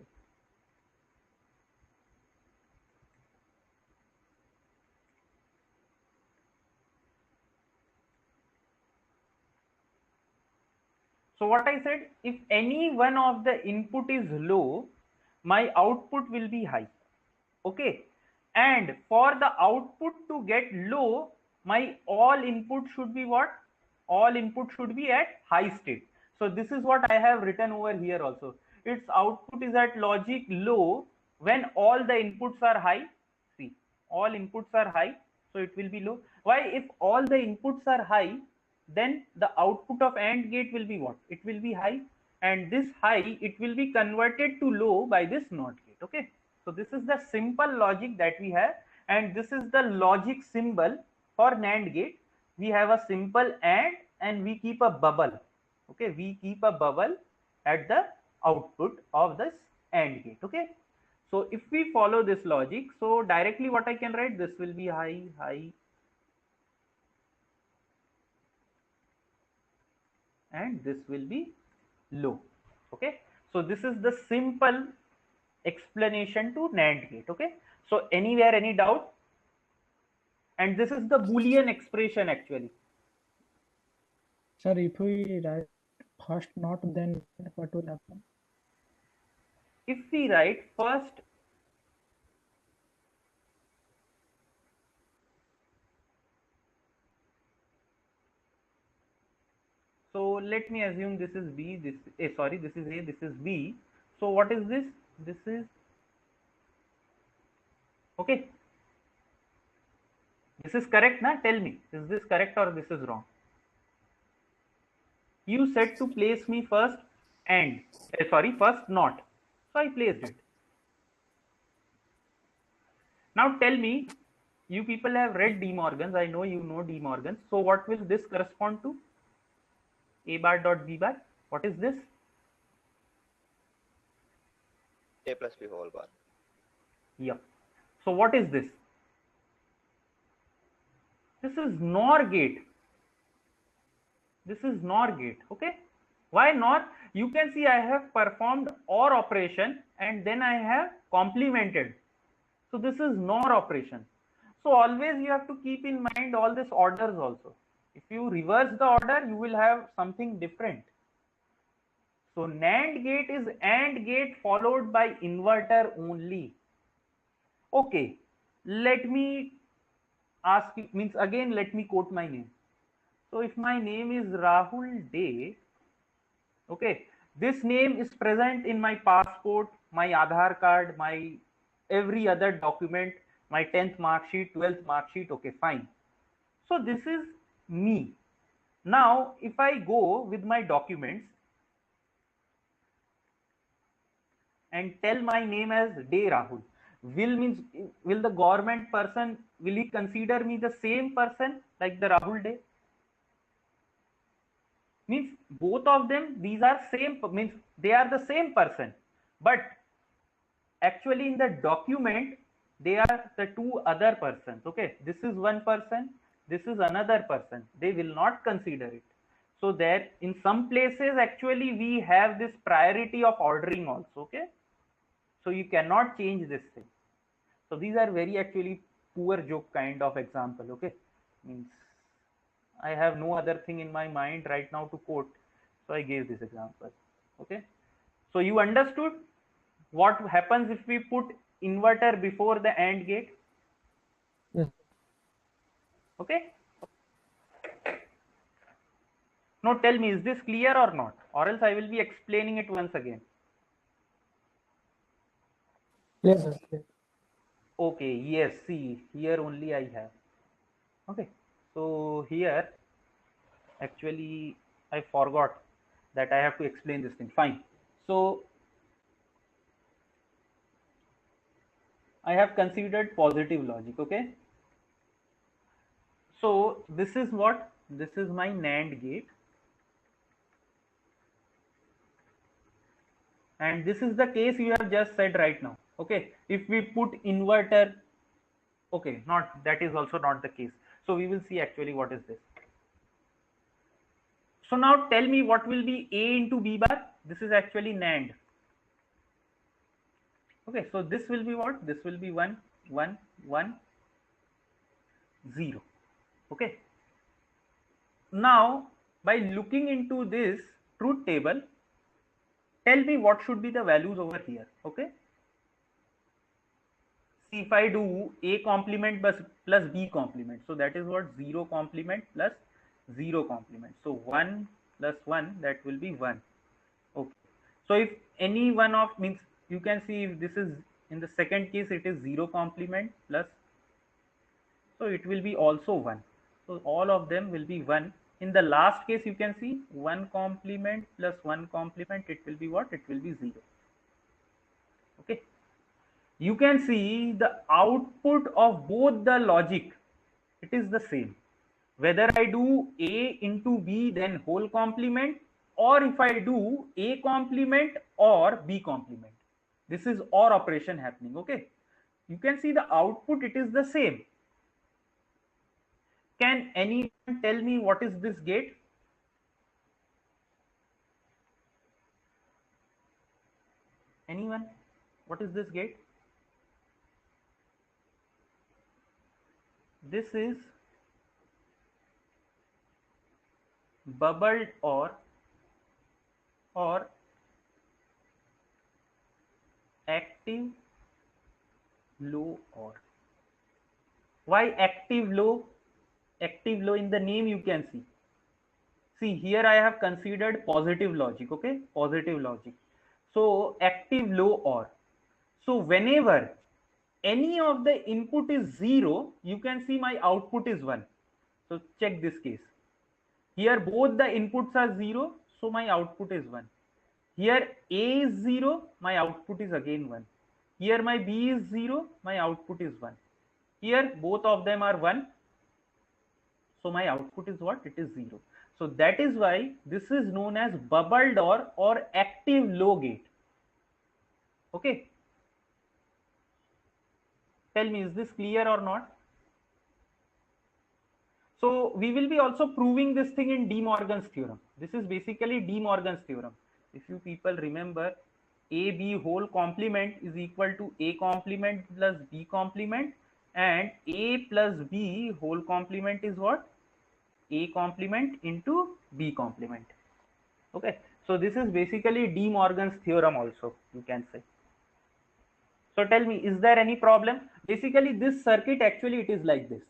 So what I said, if any one of the input is low, my output will be high. Okay. And for the output to get low, my all input should be what? All input should be at high state. So this is what I have written over here also. Its output is at logic low when all the inputs are high. See, all inputs are high, so it will be low. Why? If all the inputs are high, then the output of AND gate will be what? It will be high, and this high, it will be converted to low by this NOT gate. Okay. So this is the simple logic that we have, and this is the logic symbol for NAND gate. We have a simple and we keep a bubble. Okay, we keep a bubble at the output of this AND gate. Okay, so if we follow this logic, so directly what I can write, this will be high, high, and this will be low. Okay, so this is the simple explanation to NAND gate. Okay, so anywhere any doubt? And this is the Boolean expression actually. Sir, if we write first not, then what will happen? If we write first so let me assume this is B, this sorry, this is A, this is B. So what is this? This is okay. This is correct, na? Tell me, is this correct or this is wrong? You said to place me first and sorry, first not. So I placed it. Now tell me, you people have read De Morgan's. I know you know De Morgan's. So what will this correspond to? A bar dot B bar. What is this? A plus B whole bar. Yeah. So what is this? This is NOR gate. This is NOR gate. Okay. Why NOR? You can see I have performed OR operation and then I have complemented. So this is NOR operation. So always you have to keep in mind all these orders also. If you reverse the order, you will have something different. So NAND gate is AND gate followed by inverter only. Okay, let me ask you, means again let me quote my name. So if my name is Rahul Day, okay, this name is present in my passport, my Aadhaar card, my every other document, my 10th mark sheet, 12th mark sheet, okay, fine. So this is me. Now if I go with my documents and tell my name as Day Rahul, will the government person, will he consider me the same person like the Rahul Day? Means both of them, these are same, means they are the same person, but actually in the document they are the two other persons. Okay, this is one person, this is another person. They will not consider it. So there in some places actually we have this priority of ordering also. Okay, so you cannot change this thing. So these are very actually poor joke kind of example. Okay, means I have no other thing in my mind right now to quote, so I gave this example. Okay, so you understood what happens if we put inverter before the AND gate? Yes. Okay. Now tell me, is this clear or not? Or else I will be explaining it once again. Clear, sir. Clear. Okay, yes, see, here only I have. Okay, so here actually I forgot that I have to explain this thing. Fine. So I have considered positive logic. Okay. So this is what? This is my NAND gate. And this is the case you have just said right now. Okay. If we put inverter, okay, not that is also not the case. So we will see actually what is this. So now tell me what will be A into B bar. This is actually NAND. Okay, so this will be what? This will be 1, 1, 1, 0. Okay. Now, by looking into this truth table, tell me what should be the values over here. Okay. See, if I do A complement plus B complement, so that is what 0 complement plus 0 complement. So 1 plus 1, that will be 1. Okay. So if any one of means, you can see if this is in the second case it is 0 complement plus, so it will be also 1. So all of them will be 1. In the last case you can see 1 complement plus 1 complement, it will be what? It will be 0. Okay. You can see the output of both the logic, it is the same. Whether I do A into B then whole complement, or if I do A complement or B complement. This is OR operation happening. Okay. You can see the output, it is the same. Can anyone tell me what is this gate? Anyone? What is this gate? This is bubbled or active low OR. Why active low? Active low, in the name you can see. See, here I have considered positive logic. Okay, positive logic. So active low OR. So whenever any of the input is 0, you can see my output is 1. So check this case. Here both the inputs are 0, so my output is 1. Here A is 0, my output is again 1. Here my B is 0, my output is 1. Here both of them are 1, so my output is what? It is 0. So that is why this is known as bubbled or active low gate. Okay. Tell me, is this clear or not? So we will be also proving this thing in De Morgan's theorem. This is basically De Morgan's theorem. If you people remember, AB whole complement is equal to A complement plus B complement, and A plus B whole complement is what? A complement into B complement. Okay, so this is basically De Morgan's theorem also, you can say. So tell me, is there any problem? Basically this circuit, actually it is like this.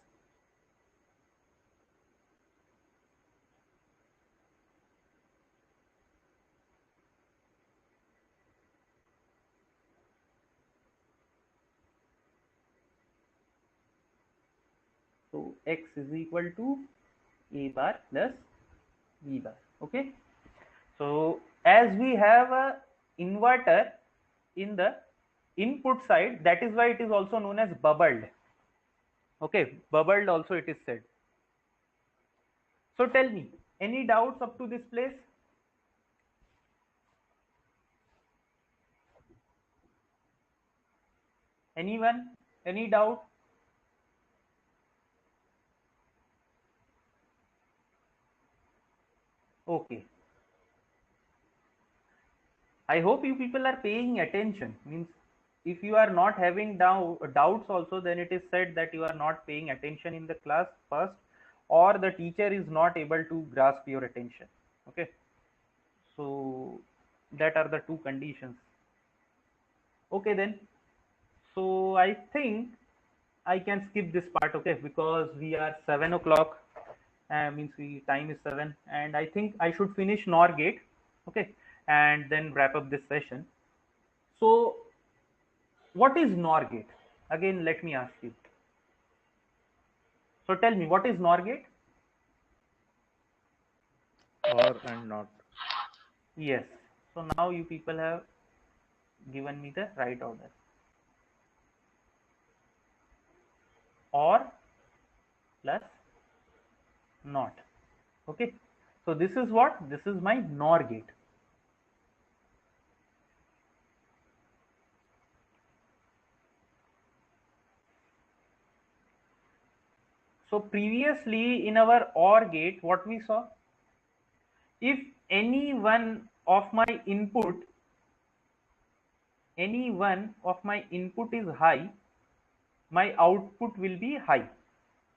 So X is equal to A bar plus B bar. Okay. So as we have a inverter in the input side, that is why it is also known as bubbled. Okay, bubbled also it is said. So tell me, any doubts up to this place? Anyone? Any doubt? Okay. I hope you people are paying attention. Means if you are not having doubts also, then it is said that you are not paying attention in the class first, or the teacher is not able to grasp your attention. Okay, so that are the two conditions. Okay then, so I think I can skip this part, okay, because we are 7 o'clock, means time is 7, and I think I should finish NOR gate, okay, and then wrap up this session. So what is NOR gate? Again, let me ask you. So tell me, what is NOR gate? Or and not. Yes. So now you people have given me the right order. Or plus not. Okay. So this is what? This is my NOR gate. So previously in our OR gate, what we saw? If any one of my input is high, my output will be high.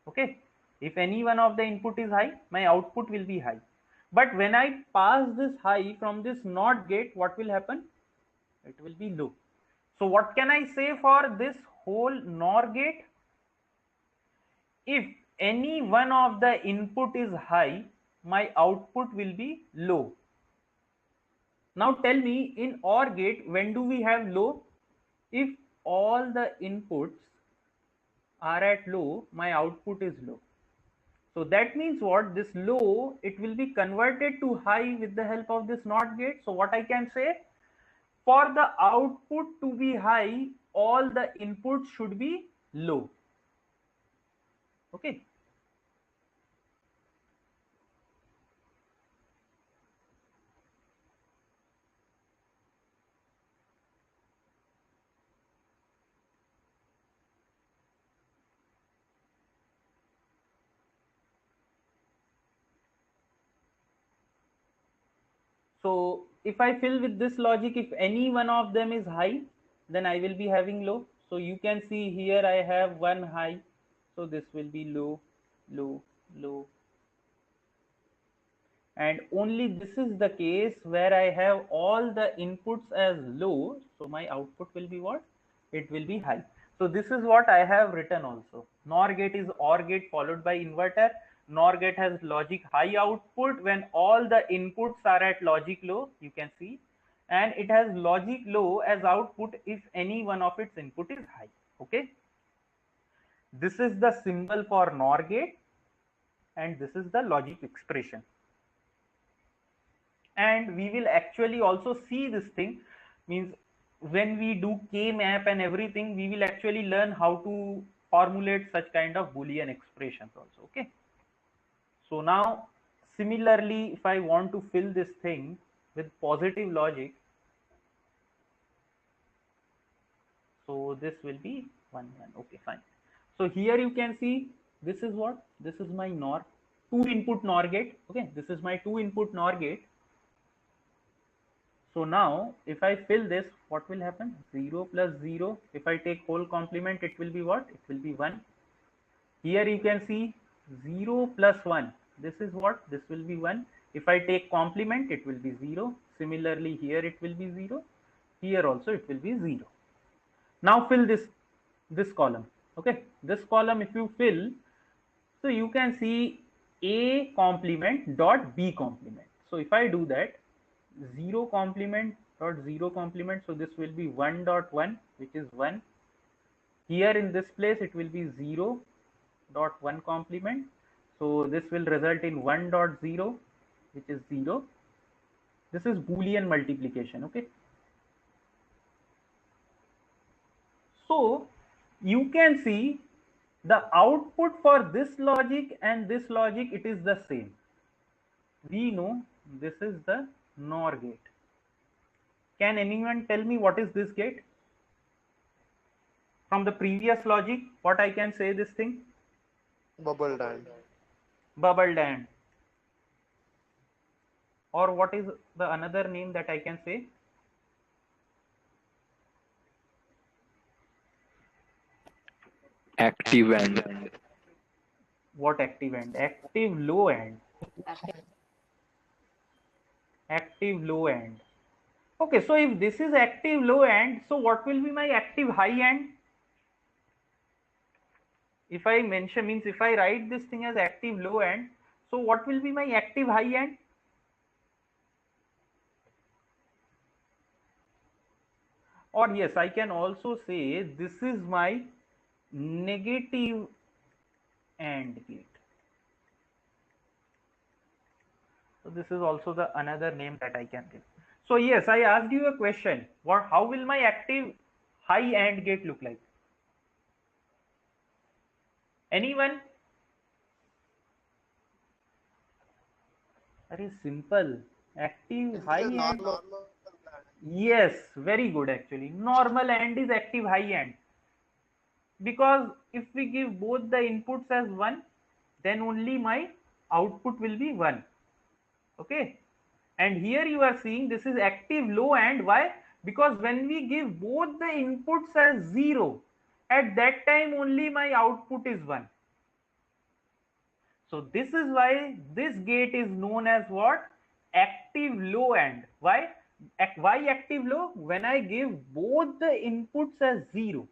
Okay. If any one of the input is high, my output will be high. But when I pass this high from this NOT gate, what will happen? It will be low. So what can I say for this whole NOR gate? If any one of the input is high, my output will be low. Now tell me, in OR gate, when do we have low? If all the inputs are at low, my output is low. So that means what? This low, it will be converted to high with the help of this NOT gate. So what I can say? For the output to be high, all the inputs should be low. Okay. So if I fill with this logic, if any one of them is high, then I will be having low. So you can see here I have one high. So this will be low, low, low. And only this is the case where I have all the inputs as low. So my output will be what? It will be high. So this is what I have written also. NOR gate is OR gate followed by inverter. NOR gate has logic high output when all the inputs are at logic low, you can see. And it has logic low as output if any one of its input is high. Okay. This is the symbol for NOR gate, and this is the logic expression. And we will actually also see this thing, means when we do K-map and everything, we will actually learn how to formulate such kind of Boolean expressions also. Okay. So now similarly, if I want to fill this thing with positive logic, so this will be 1, 1. Okay, fine. So here you can see this is what? This is my NOR, 2 input NOR gate. Okay, this is my 2 input NOR gate. So now if I fill this, what will happen? 0 plus 0. If I take whole complement, it will be what? It will be 1. Here you can see 0 plus 1. This is what? This will be 1. If I take complement, it will be 0. Similarly, here it will be 0. Here also it will be 0. Now fill this column. Okay, this column if you fill, so you can see A complement dot B complement. So if I do that, 0 complement dot 0 complement, so this will be 1 dot 1, which is 1. Here in this place it will be 0 dot 1 complement, so this will result in 1 dot 0, which is 0. This is Boolean multiplication. Okay, so you can see the output for this logic and this logic, it is the same. We know this is the NOR gate. Can anyone tell me what is this gate? From the previous logic, what I can say this thing? Bubble and Bubbled and. Or what is the another name that I can say? Active and What active end? Active low end. Active low end. Okay, so if this is active low end, so what will be my active high end? If I mention, means if I write this thing as active low end, so what will be my active high end? Or yes, I can also say this is my negative AND gate. So this is also the another name that I can give. So yes, I asked you a question. How will my active high AND gate look like? Anyone? Very simple. Active high AND. Yes, very good actually. Normal AND is active high AND. Because if we give both the inputs as 1, then only my output will be 1. Okay. And here you are seeing this is active low AND. Why? Because when we give both the inputs as 0, at that time only my output is 1. So this is why this gate is known as what? Active low AND. Why? Why active low? When I give both the inputs as 0,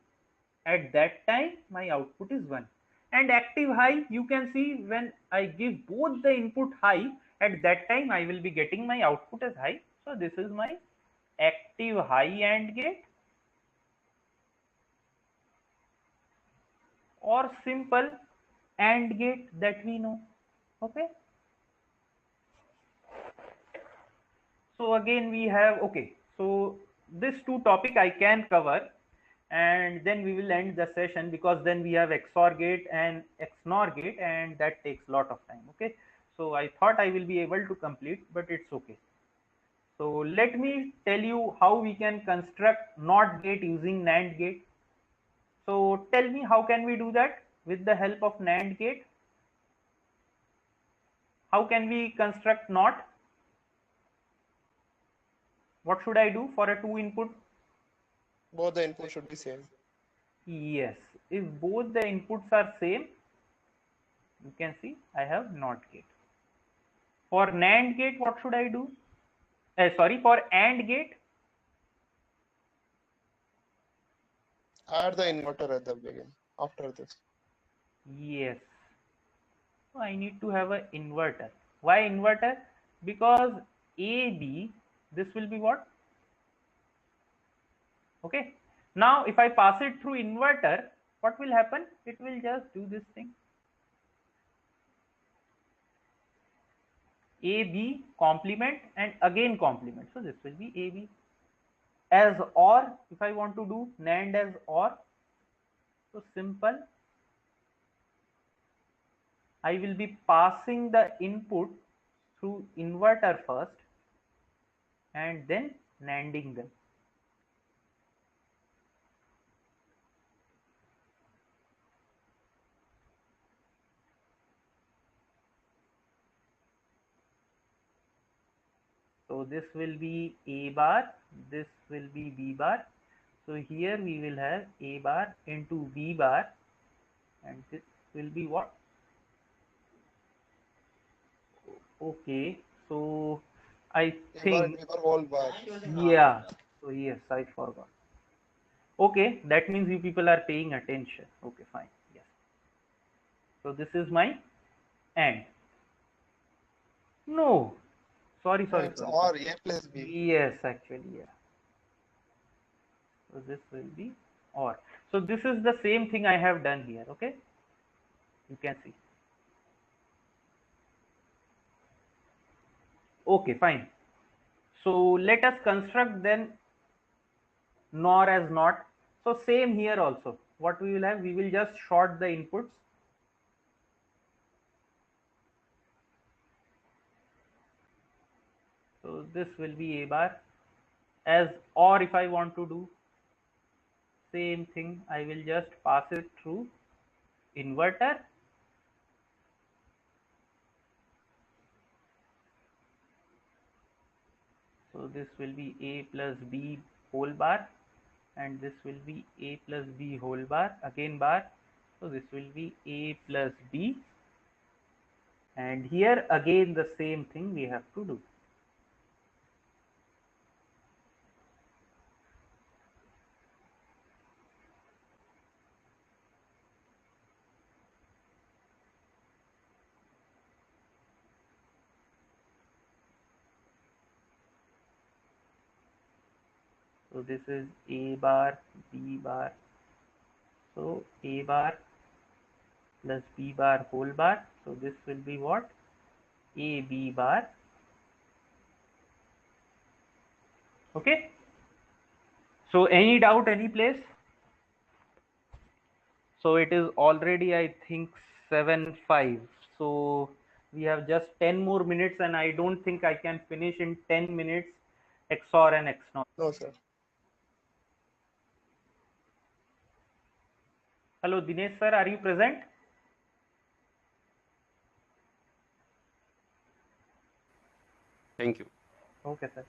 at that time my output is 1. And active high, you can see when I give both the input high, at that time I will be getting my output as high. So this is my active high AND gate, or simple AND gate that we know. Okay. So again we have, okay, so this two topic I can cover, and then we will end the session, because then we have XOR gate and XNOR gate, and that takes a lot of time. Okay, so I thought I will be able to complete, but it's okay. So let me tell you how we can construct NOT gate using NAND gate. So tell me, how can we do that with the help of NAND gate? How can we construct NOT? What should I do for a 2 input? Both the inputs should be same. Yes, if both the inputs are same, you can see I have NOT gate. For NAND gate, what should I do? Sorry, for AND gate, Add the inverter at the beginning after this. yes. So I need to have an inverter. Why inverter? Because AB, this will be what? Okay. Now, if I pass it through inverter, what will happen? It will just do this thing. AB complement and again complement. So this will be AB. As OR, if I want to do NAND as OR, so simple. I will be passing the input through inverter first and then NANDing them. So this will be A bar, this will be B bar. So here we will have A bar into B bar, and this will be what? Okay, so I think, Whole bar. yeah, so yes, I forgot. Okay, that means you people are paying attention. Okay, fine, yes. So this is my AND. No, sorry. Or A plus B. Yes, actually, yeah. So this will be OR. So this is the same thing I have done here. Okay, you can see. Okay, fine. So let us construct then NOR as NOT. So same here also. What we will have? We will just short the inputs. So this will be A bar. As OR, if I want to do same thing, I will just pass it through inverter. So this will be A plus B whole bar, and this will be A plus B whole bar, again bar. So this will be A plus B, and here again the same thing we have to do. So this is A bar, B bar. So A bar plus B bar whole bar. So this will be what? AB bar. Okay. So any doubt, any place? So it is already, I think, 7:05. So we have just 10 more minutes, and I don't think I can finish in 10 minutes XOR and XNOR. No, sir. Hello, Dinesh sir, are you present? Thank you. Okay, sir.